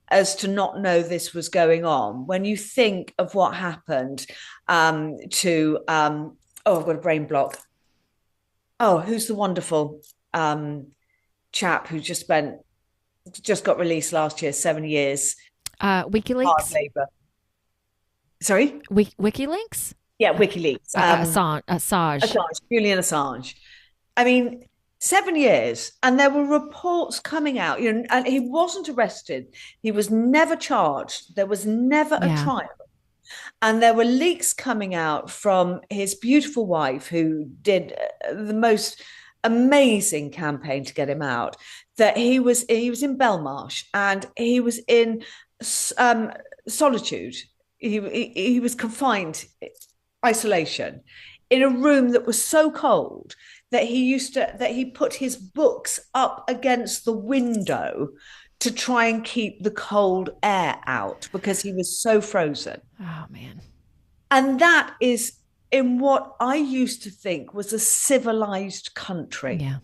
as to not know this was going on, when you think of what happened to oh, I've got a brain block. Oh, who's the wonderful chap who just got released last year, 7 years hard WikiLeaks. labor. Sorry, WikiLeaks. yeah, WikiLeaks. Assange. Julian Assange. I mean, 7 years, and there were reports coming out, and he wasn't arrested. He was never charged. There was never a Yeah. trial. And there were leaks coming out from his beautiful wife, who did the most amazing campaign to get him out, that he was in Belmarsh and he was in solitude. He was confined, isolation, in a room that was so cold that he put his books up against the window to try and keep the cold air out because he was so frozen. Oh man. And that is in what I used to think was a civilized country. Yeah.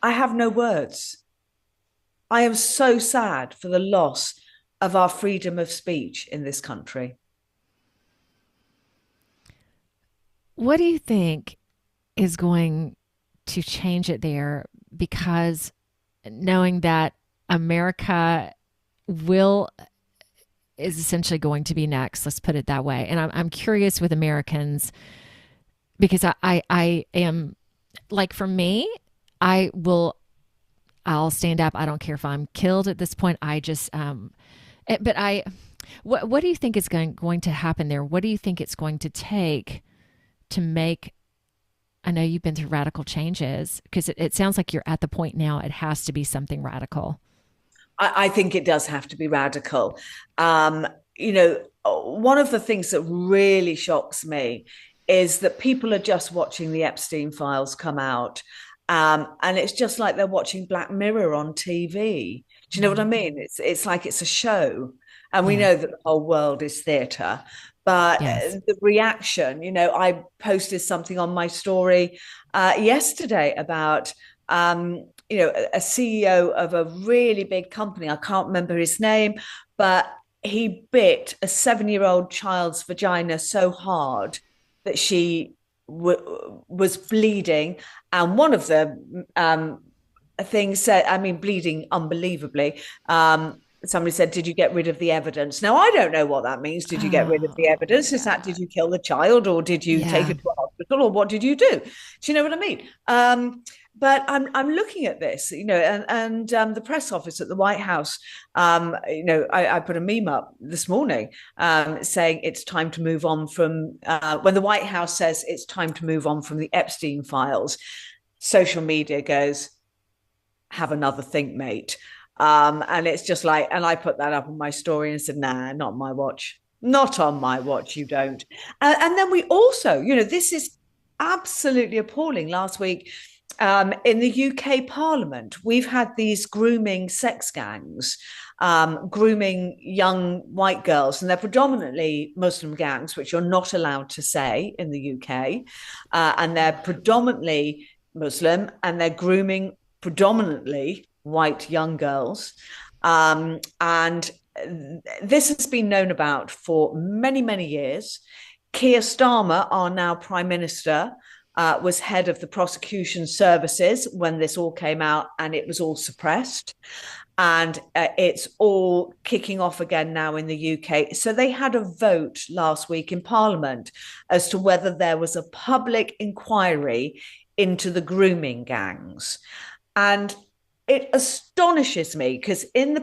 I have no words. I am so sad for the loss of our freedom of speech in this country. What do you think is going to change it there? Because knowing that America is essentially going to be next, let's put it that way. And I'm curious with Americans because I am, like, for me, I'll stand up. I don't care if I'm killed at this point. What do you think is going to happen there? What do you think it's going to take to make, I know you've been through radical changes, because it sounds like you're at the point now, it has to be something radical. I think it does have to be radical. One of the things that really shocks me is that people are just watching the Epstein files come out. And it's just like they're watching Black Mirror on TV. Do you know what I mean? It's like it's a show. And we know that the whole world is theatre. But Yes. the reaction, I posted something on my story yesterday about, a CEO of a really big company. I can't remember his name, but he bit a 7-year-old child's vagina so hard that she was bleeding. And one of the things said, I mean, bleeding unbelievably. Somebody said, "Did you get rid of the evidence?" Now, I don't know what that means. Did you get rid of the evidence? Is that, did you kill the child, or did you take it to a hospital, or what did you do? Do you know what I mean? But I'm looking at this, and the press office at the White House, I put a meme up this morning saying it's time to move on from, when the White House says it's time to move on from the Epstein files, social media goes, "Have another think, mate." And it's just like, and I put that up on my story and said, "Nah, not on my watch. Not on my watch, you don't." And then we also, this is absolutely appalling. Last week, in the UK Parliament, we've had these grooming sex gangs, grooming young white girls, and they're predominantly Muslim gangs, which you're not allowed to say in the UK. And they're predominantly Muslim, and they're grooming predominantly white young girls. And this has been known about for many, many years. Keir Starmer, our now Prime Minister, was head of the prosecution services when this all came out, and it was all suppressed. And it's all kicking off again now in the UK. So they had a vote last week in Parliament as to whether there was a public inquiry into the grooming gangs. And it astonishes me because in the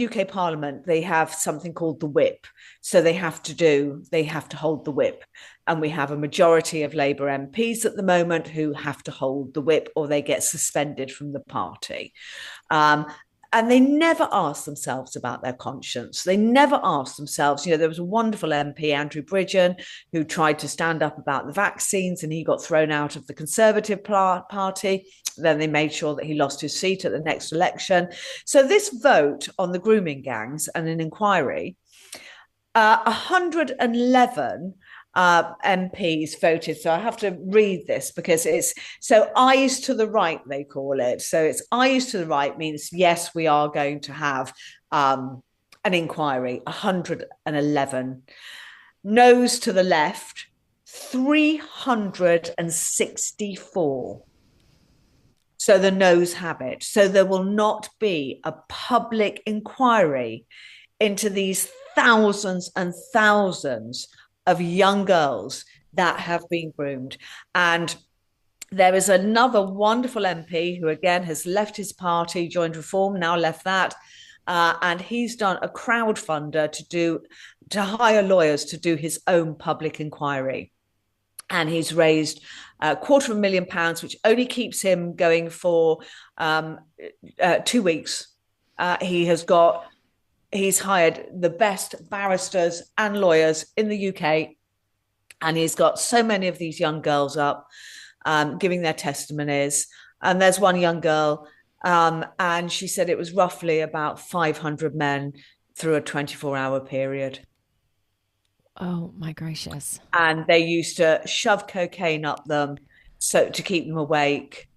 UK Parliament, they have something called the whip. So they have to hold the whip. And we have a majority of Labour MPs at the moment who have to hold the whip, or they get suspended from the party. And they never asked themselves about their conscience. They never asked themselves, there was a wonderful MP, Andrew Bridgen, who tried to stand up about the vaccines, and he got thrown out of the Conservative Party. Then they made sure that he lost his seat at the next election. So this vote on the grooming gangs and an inquiry, 111 MPs voted. So I have to read this because it's so eyes to the right, they call it. So it's eyes to the right means yes, we are going to have an inquiry. 111. Nose to the left, 364. So the no's have it. So there will not be a public inquiry into these thousands and thousands of young girls that have been groomed. And there is another wonderful MP who, again, has left his party, joined Reform, now left that. And he's done a crowdfunder to hire lawyers to do his own public inquiry. And he's raised £250,000, which only keeps him going for 2 weeks. He's hired the best barristers and lawyers in the UK. And he's got so many of these young girls up giving their testimonies. And there's one young girl, and she said it was roughly about 500 men through a 24-hour period. Oh, my gracious. And they used to shove cocaine up them to keep them awake.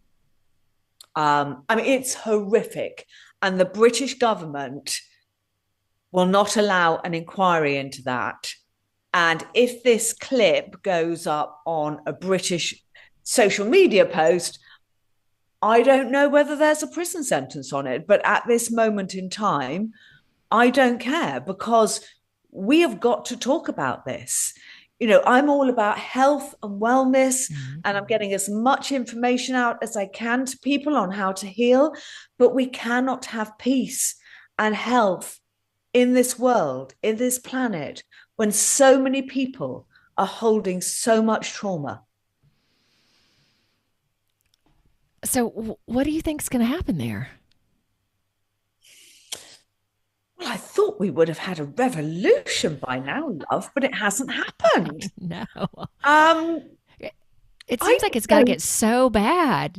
It's horrific. And the British government will not allow an inquiry into that. And if this clip goes up on a British social media post, I don't know whether there's a prison sentence on it. But at this moment in time, I don't care, because we have got to talk about this. I'm all about health and wellness, and I'm getting as much information out as I can to people on how to heal. But we cannot have peace and health in this world, in this planet, when so many people are holding so much trauma. So what do you think is going to happen there? Well, I thought we would have had a revolution by now, love, but it hasn't happened. No. It I seems like it's got to don't get so bad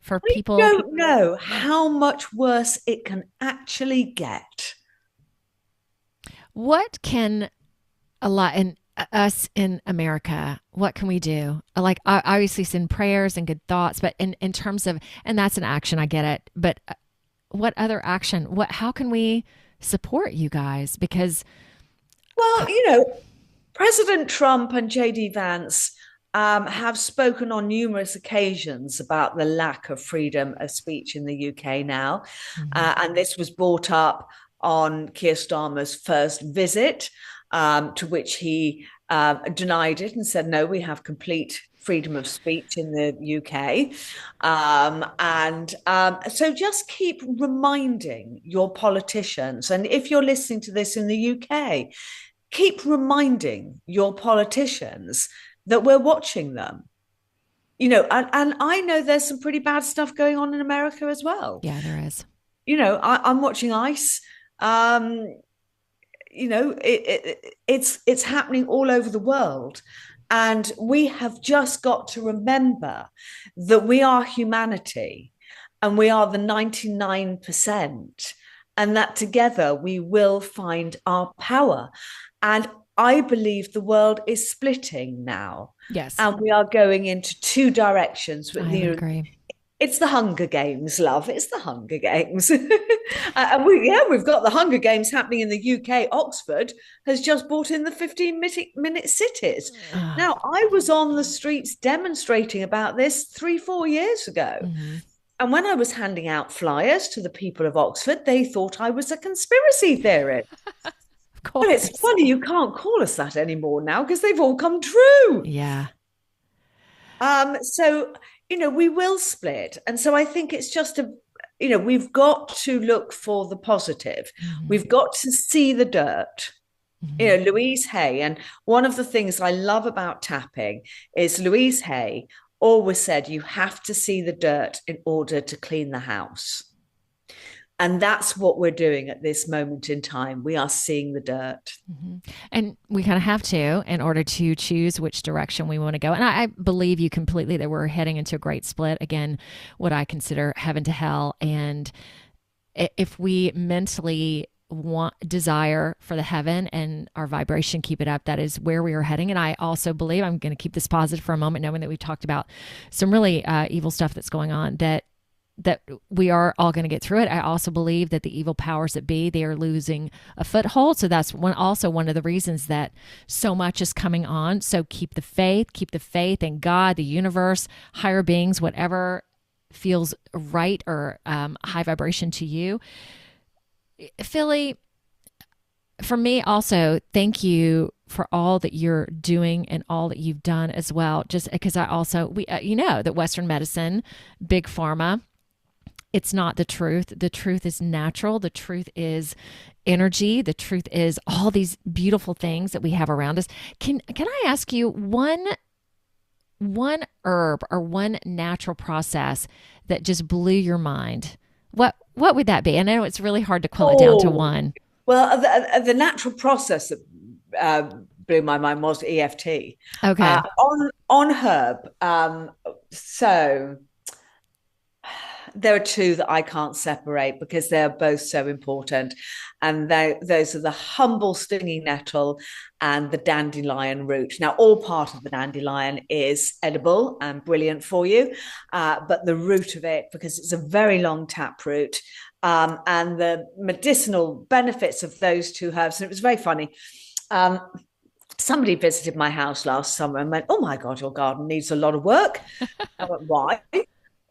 for people. I don't know how much worse it can actually get. What can us in America, what can we do? Like, I obviously send prayers and good thoughts, but in terms of, and that's an action, I get it. But what other action? How can we support you guys? Because, well, President Trump and JD Vance have spoken on numerous occasions about the lack of freedom of speech in the UK now. And this was brought up on Keir Starmer's first visit, to which he denied it and said, no, we have complete freedom of speech in the UK. So just keep reminding your politicians. And if you're listening to this in the UK, keep reminding your politicians that we're watching them. And I know there's some pretty bad stuff going on in America as well. Yeah, there is. I'm watching ICE. It's happening all over the world. And we have just got to remember that we are humanity and we are the 99%, and that together we will find our power. And I believe the world is splitting now. Yes. And we are going into two directions. I agree. It's the Hunger Games, love. It's the Hunger Games. And we've got the Hunger Games happening in the UK. Oxford has just brought in the 15-minute cities. Now, I was on the streets demonstrating about this 3-4 years ago. And when I was handing out flyers to the people of Oxford, they thought I was a conspiracy theorist. Of course. But it's funny, you can't call us that anymore now because they've all come true. Yeah. So, we will split. And so I think it's just we've got to look for the positive. We've got to see the dirt. Louise Hay, and one of the things I love about tapping is Louise Hay always said you have to see the dirt in order to clean the house. And that's what we're doing at this moment in time. We are seeing the dirt. Mm-hmm. And we kind of have to in order to choose which direction we want to go. And I believe you completely that we're heading into a great split. Again, what I consider heaven to hell. And if we mentally desire for the heaven and our vibration, keep it up, that is where we are heading. And I also believe, I'm going to keep this positive for a moment, knowing that we've talked about some really evil stuff that's going on, that we are all going to get through it. I also believe that the evil powers that be, they are losing a foothold. So that's also one of the reasons that so much is coming on. So keep the faith in God, the universe, higher beings, whatever feels right or high vibration to you. Philly, for me also, thank you for all that you're doing and all that you've done as well. Just because we that Western medicine, big pharma, it's not the truth. The truth is natural. The truth is energy. The truth is all these beautiful things that we have around us. Can I ask you one herb or one natural process that just blew your mind? What would that be? I know it's really hard to quill it down to one. Well, the natural process that blew my mind was EFT. Okay. On herb. So there are two that I can't separate because they're both so important. And those are the humble stinging nettle and the dandelion root. Now, all part of the dandelion is edible and brilliant for you, but the root of it, because it's a very long tap root, and the medicinal benefits of those two herbs. And it was very funny. Somebody visited my house last summer and went, "Oh my God, your garden needs a lot of work." I went, "Why?"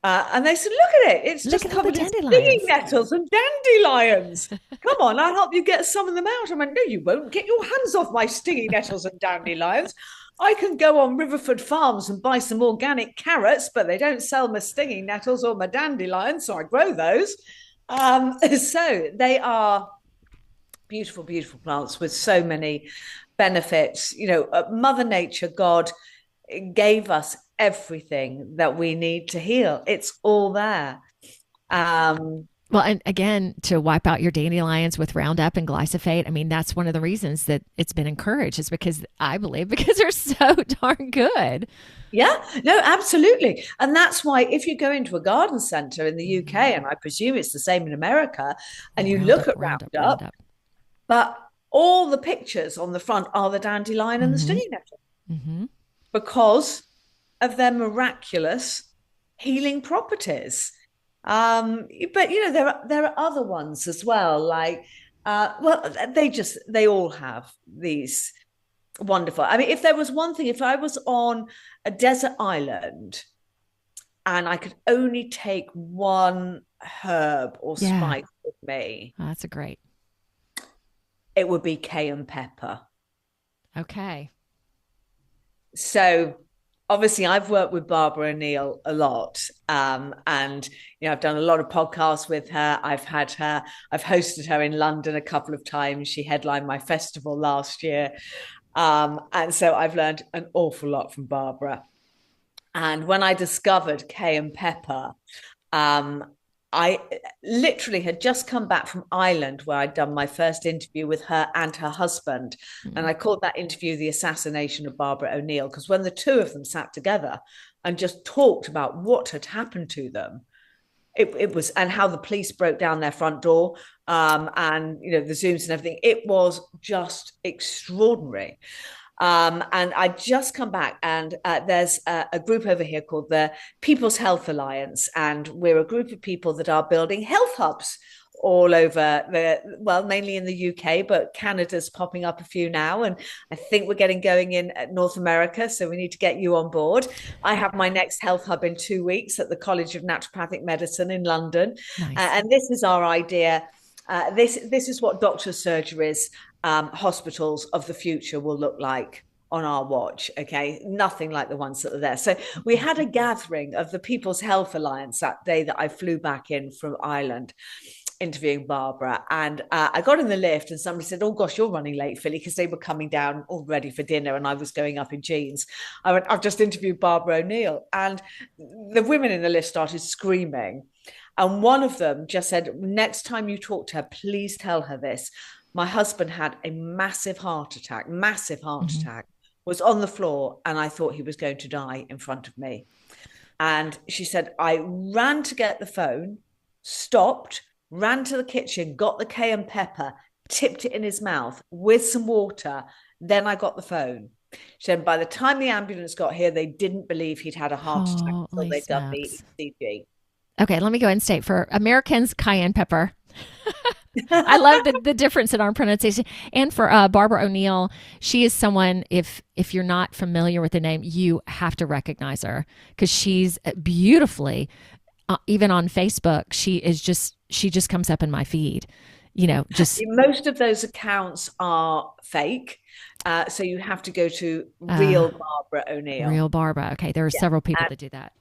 And they said, "Look at it. It's just covered in stinging nettles and dandelions. Come on, I'll help you get some of them out." I went, "No, you won't. Get your hands off my stinging nettles and dandelions. I can go on Riverford Farms and buy some organic carrots, but they don't sell my stinging nettles or my dandelions, so I grow those." So they are beautiful, beautiful plants with so many benefits. Mother Nature, God, gave us everything that we need to heal. It's all there. Well, and again, to wipe out your dandelions with Roundup and glyphosate, I mean, that's one of the reasons that it's been encouraged, is because they're so darn good. Yeah, no, absolutely. And that's why if you go into a garden centre in the UK, and I presume it's the same in America, and you look at Roundup, but all the pictures on the front are the dandelion and the stinging nettle because of their miraculous healing properties. But there are other ones as well, like they all have these wonderful. I mean, if there was one thing, if I was on a desert island and I could only take one herb or spice with me, that's great. It would be cayenne pepper. Okay. So obviously I've worked with Barbara O'Neill a lot. And, I've done a lot of podcasts with her. I've hosted her in London a couple of times. She headlined my festival last year. And so I've learned an awful lot from Barbara. And when I discovered cayenne pepper, I literally had just come back from Ireland, where I'd done my first interview with her and her husband. Mm-hmm. And I called that interview The Assassination of Barbara O'Neill, because when the two of them sat together and just talked about what had happened to them, it was, and how the police broke down their front door, and the Zooms and everything, it was just extraordinary. And I'd just come back, and there's a group over here called the People's Health Alliance, and we're a group of people that are building health hubs all over mainly in the UK, but Canada's popping up a few now, and I think we're getting going in North America, so we need to get you on board. I have my next health hub in 2 weeks at the College of Naturopathic Medicine in London. Nice. And this is our idea. This is what doctors' surgeries, hospitals of the future will look like on our watch. Okay, nothing like the ones that are there. So we had a gathering of the People's Health Alliance that day that I flew back in from Ireland interviewing Barbara, and I got in the lift and somebody said, oh gosh, you're running late, Philly, because they were coming down all ready for dinner and I was going up in jeans. I went, I've just interviewed Barbara O'Neill. And the women in the lift started screaming. And one of them just said, next time you talk to her, please tell her this. My husband had a massive heart attack, was on the floor, and I thought he was going to die in front of me. And she said, I ran to get the phone, stopped, ran to the kitchen, got the cayenne pepper, tipped it in his mouth with some water. Then I got the phone. She said, by the time the ambulance got here, they didn't believe he'd had a heart attack until they'd done the ECG. Okay, let me go ahead and state for Americans, cayenne pepper. I love the difference in our pronunciation. And for Barbara O'Neill, she is someone, if you're not familiar with the name, you have to recognize her because she's beautifully, even on Facebook, she just comes up in my feed. Just most of those accounts are fake. So you have to go to real Barbara O'Neill. Real Barbara. Okay, there are several people that do that.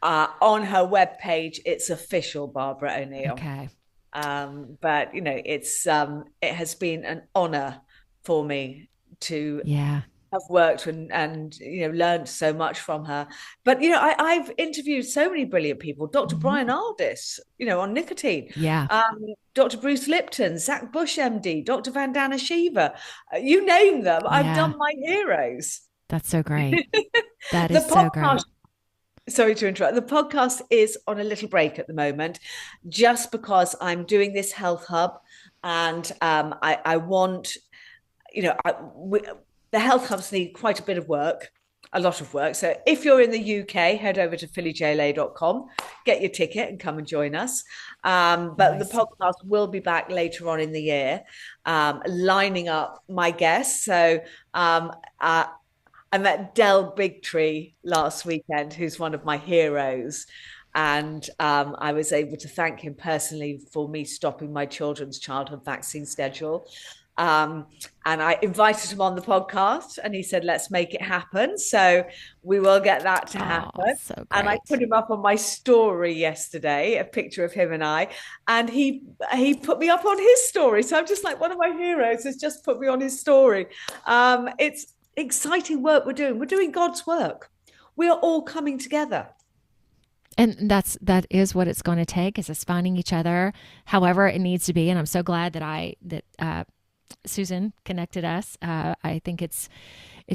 On her webpage, it's official Barbara O'Neill. Okay. But it has been an honor for me to have worked and learned so much from her. But I've interviewed so many brilliant people. Dr. Brian Ardis, on nicotine. Dr. Bruce Lipton, Zach Bush MD, Dr. Vandana Shiva. You name them. I've done my heroes. That's so great. That is so great. Sorry to interrupt. The podcast is on a little break at the moment, just because I'm doing this health hub, and I want, the health hubs need quite a bit of work, a lot of work. So if you're in the UK, head over to phillyjla.com, get your ticket and come and join us. But the podcast will be back later on in the year, lining up my guests. So I met Del Bigtree last weekend, who's one of my heroes. And I was able to thank him personally for me stopping my children's childhood vaccine schedule. And I invited him on the podcast and he said, let's make it happen. So we will get that to happen. So and I put him up on my story yesterday, a picture of him and I, and he put me up on his story. So I'm just like, one of my heroes has just put me on his story. It's exciting work we're doing. We're doing God's work. We are all coming together. And that is what it's going to take, is us finding each other however it needs to be. And I'm so glad that Susan connected us. I think it's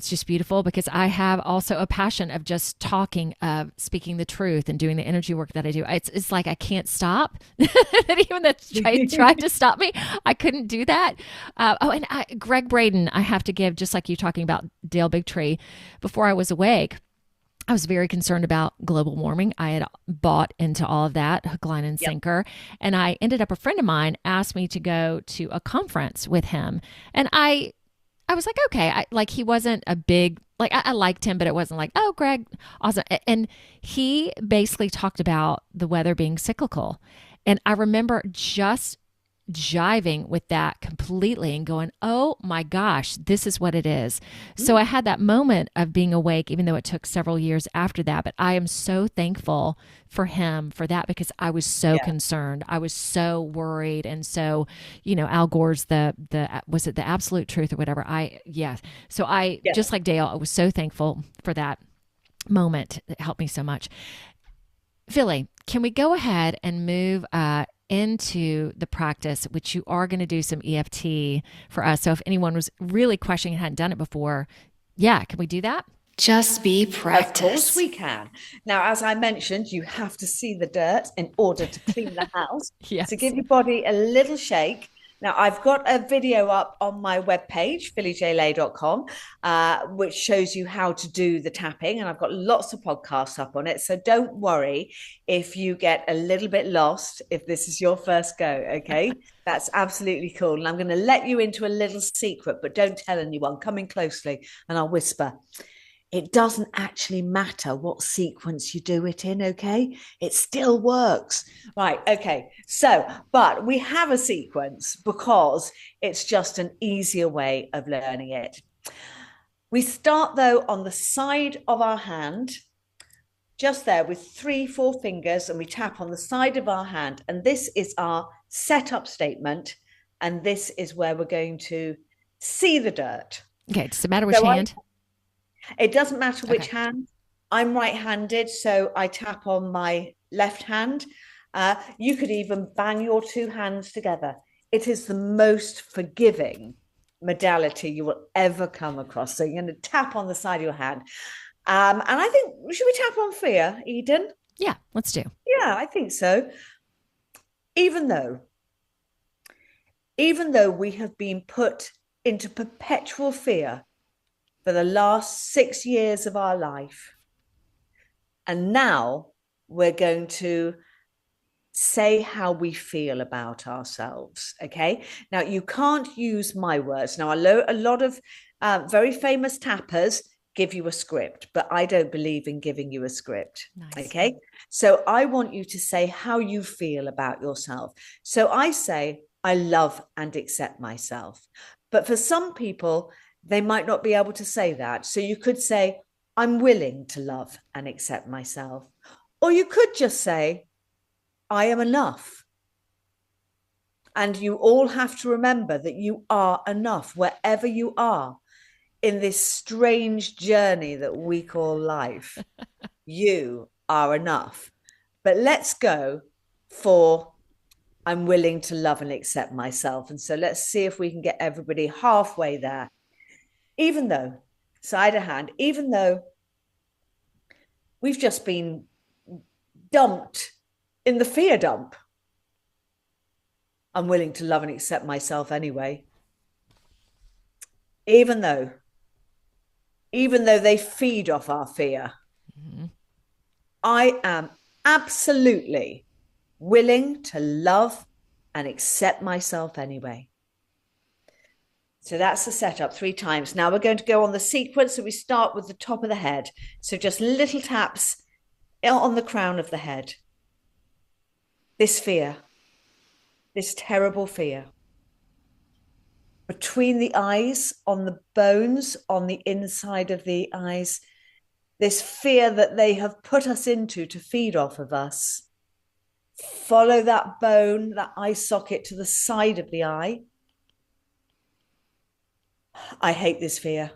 just beautiful, because I have also a passion of just talking, of speaking the truth and doing the energy work that I do. It's like I can't stop. That even that tried to stop me, I couldn't do that. And Greg Braden, I have to give, just like you talking about Dale Bigtree, before I was awake, I was very concerned about global warming. I had bought into all of that, hook, line, and sinker. And I ended up, a friend of mine asked me to go to a conference with him. And I was like, okay, he wasn't a big, I liked him, but it wasn't like, oh, Greg, awesome. And he basically talked about the weather being cyclical. And I remember just jiving with that completely and going, oh my gosh, this is what it is. So I had that moment of being awake, even though it took several years after that. But I am so thankful for him for that, because I was so concerned. I was so worried. And so, Al Gore's was it the absolute truth or whatever? So just like Dale, I was so thankful for that moment. It helped me so much. Philly, can we go ahead and move into the practice, which you are going to do some EFT for us? So if anyone was really questioning and hadn't done it before, can we do that? Just be practice. Of course we can. Now, as I mentioned, you have to see the dirt in order to clean the house. So give your body a little shake. Now, I've got a video up on my webpage, phillyjla.com, which shows you how to do the tapping. And I've got lots of podcasts up on it. So don't worry if you get a little bit lost, if this is your first go, okay? That's absolutely cool. And I'm going to let you into a little secret, but don't tell anyone. Come in closely and I'll whisper. It doesn't actually matter what sequence you do it in, okay? It still works. Right, okay. So, but we have a sequence because it's just an easier way of learning it. We start, though, on the side of our hand, just there with 3-4 fingers, and we tap on the side of our hand. And this is our setup statement. And this is where we're going to see the dirt. Okay. Does it matter which hand? It doesn't matter which hand. I'm right-handed, so I tap on my left hand. You could even bang your 2 hands together. It is the most forgiving modality you will ever come across. So you're going to tap on the side of your hand. And I think, should we tap on fear, Eden? Yeah, let's do. Yeah, I think so. Even though we have been put into perpetual fear for the last 6 years of our life, and now we're going to say how we feel about ourselves. Okay. Now, you can't use my words. Now, a lot of very famous tappers give you a script, but I don't believe in giving you a script. Nice. Okay. So I want you to say how you feel about yourself. So I say, I love and accept myself. But for some people, they might not be able to say that. So you could say, I'm willing to love and accept myself. Or you could just say, I am enough. And you all have to remember that you are enough wherever you are in this strange journey that we call life. You are enough. But let's go for I'm willing to love and accept myself. And so let's see if we can get everybody halfway there. Even though, side of hand, even though we've just been dumped in the fear dump, I'm willing to love and accept myself anyway. Even though they feed off our fear, I am absolutely willing to love and accept myself anyway. So that's the setup 3 times. Now we're going to go on the sequence. So we start with the top of the head. So just little taps on the crown of the head. This fear, this terrible fear. Between the eyes, on the bones, on the inside of the eyes, this fear that they have put us into to feed off of us. Follow that bone, that eye socket to the side of the eye. I hate this fear.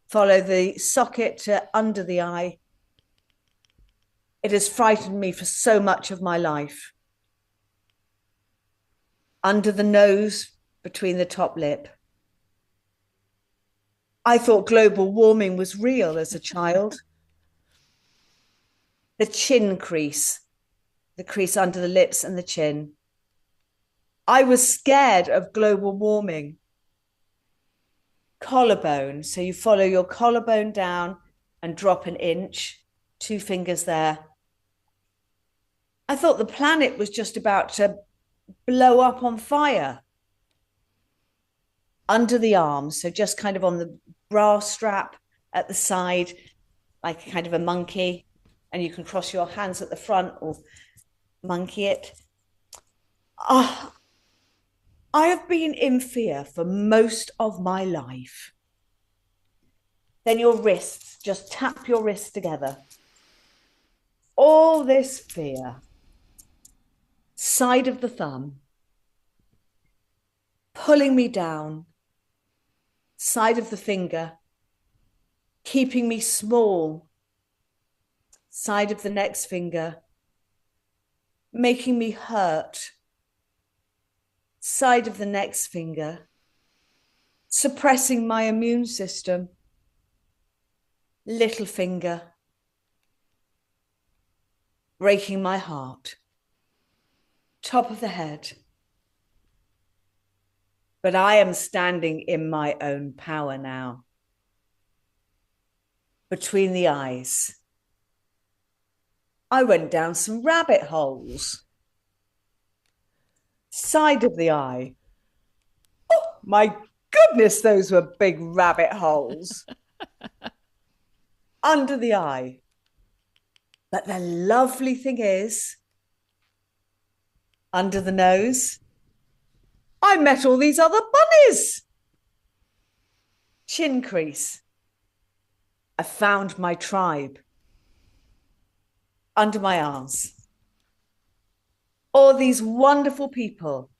Follow the socket to under the eye. It has frightened me for so much of my life. Under the nose, between the top lip. I thought global warming was real as a child. The chin crease, the crease under the lips and the chin. I was scared of global warming. Collarbone, so you follow your collarbone down and drop an inch, 2 fingers there. I thought the planet was just about to blow up on fire. Under the arms, so just kind of on the bra strap at the side, like kind of a monkey, and you can cross your hands at the front or monkey it. I have been in fear for most of my life. Then your wrists, just tap your wrists together. All this fear. Side of the thumb. Pulling me down. Side of the finger. Keeping me small. Side of the next finger. Making me hurt. Side of the next finger, suppressing my immune system, little finger, breaking my heart, top of the head. But I am standing in my own power now. Between the eyes, I went down some rabbit holes. Side of the eye. Oh, my goodness, those were big rabbit holes. Under the eye. But the lovely thing is, under the nose, I met all these other bunnies. Chin crease. I found my tribe under my arms. All these wonderful people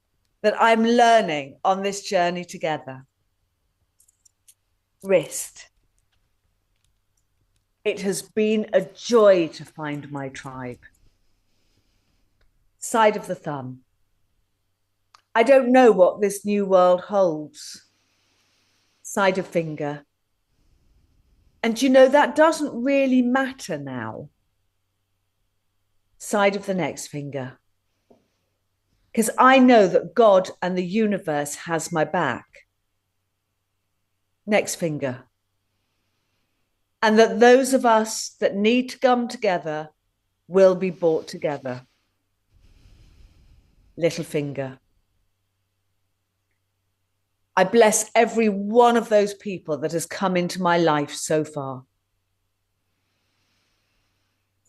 that I'm learning on this journey together. Wrist. It has been a joy to find my tribe. Side of the thumb. I don't know what this new world holds. Side of finger. And you know, that doesn't really matter now. Side of the next finger. Because I know that God and the universe has my back. Next finger. And that those of us that need to come together will be brought together. Little finger. I bless every one of those people that has come into my life so far.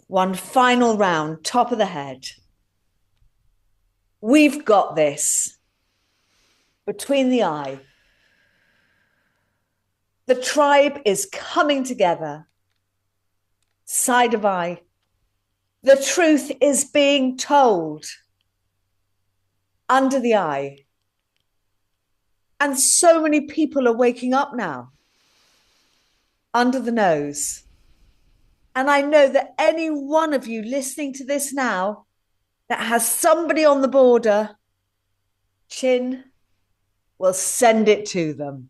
One final round, top of the head. We've got this. Between the eye. The tribe is coming together. Side of eye. The truth is being told. Under the eye. And so many people are waking up now. Under the nose. And I know that any one of you listening to this now that has somebody on the border, chin, will send it to them.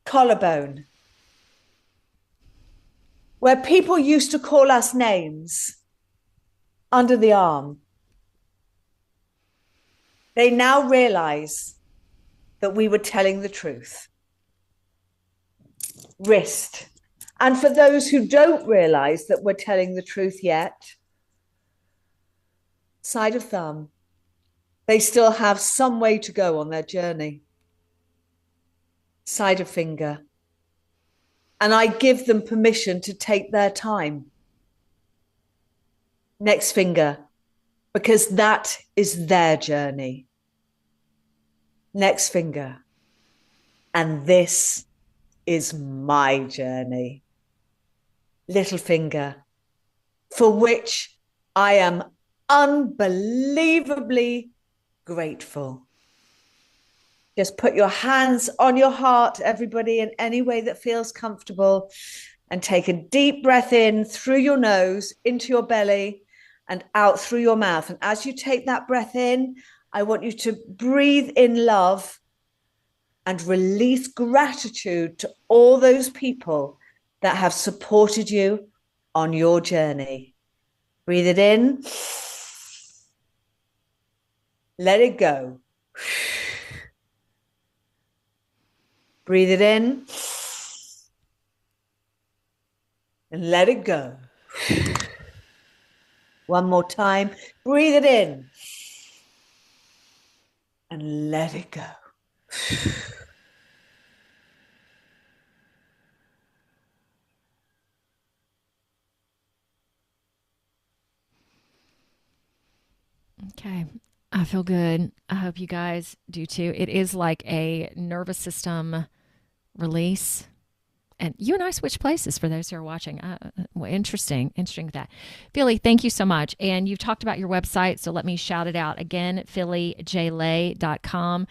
Collarbone. Where people used to call us names. Under the arm. They now realize that we were telling the truth. Wrist. And for those who don't realize that we're telling the truth yet, side of thumb, they still have some way to go on their journey. Side of finger. And I give them permission to take their time. Next finger, because that is their journey. Next finger. And this is my journey. Little finger, for which I am unbelievably grateful. Just put your hands on your heart, everybody, in any way that feels comfortable, and take a deep breath in through your nose, into your belly, and out through your mouth. And as you take that breath in, I want you to breathe in love and release gratitude to all those people that have supported you on your journey. Breathe it in. Let it go. Breathe it in. And let it go. One more time. Breathe it in. And let it go. Okay. I feel good. I hope you guys do too. It is like a nervous system release. And you and I switch places for those who are watching. Well, interesting that. Philly, thank you so much. And you've talked about your website, so let me shout it out again, phillyjlay.com.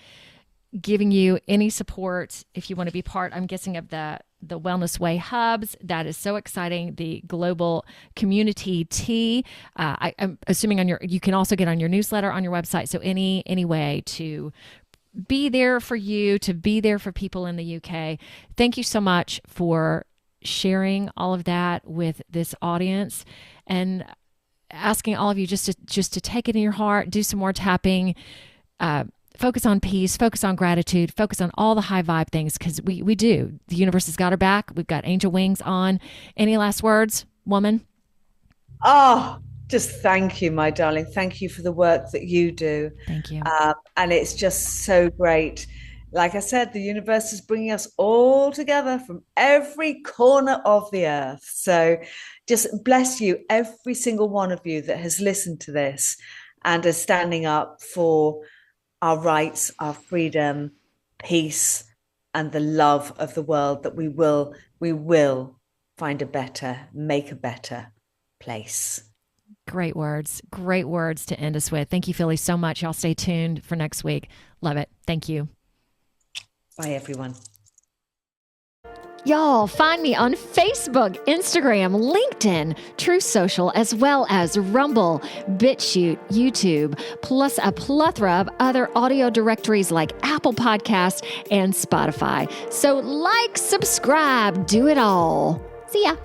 Giving you any support if you want to be part, I'm guessing, of the Wellness Way hubs. That is so exciting. The global community tea. I'm assuming you can also get on your newsletter on your website. So any way to be there for you, to be there for people in the UK. Thank you so much for sharing all of that with this audience, and asking all of you just to take it in your heart, do some more tapping, focus on peace, focus on gratitude, focus on all the high vibe things, because we do. The universe has got our back. We've got angel wings on. Any last words, woman? Oh, just thank you, my darling. Thank you for the work that you do. Thank you. And it's just so great. Like I said, the universe is bringing us all together from every corner of the earth. So just bless you, every single one of you that has listened to this and is standing up for our rights, our freedom, peace, and the love of the world, that we will find make a better place. Great words to end us with. Thank you, Philly, so much. Y'all stay tuned for next week. Love it. Thank you. Bye, everyone. Y'all find me on Facebook, Instagram, LinkedIn, True Social, as well as Rumble, BitChute, YouTube, plus a plethora of other audio directories like Apple Podcasts and Spotify. So like, subscribe, do it all. See ya.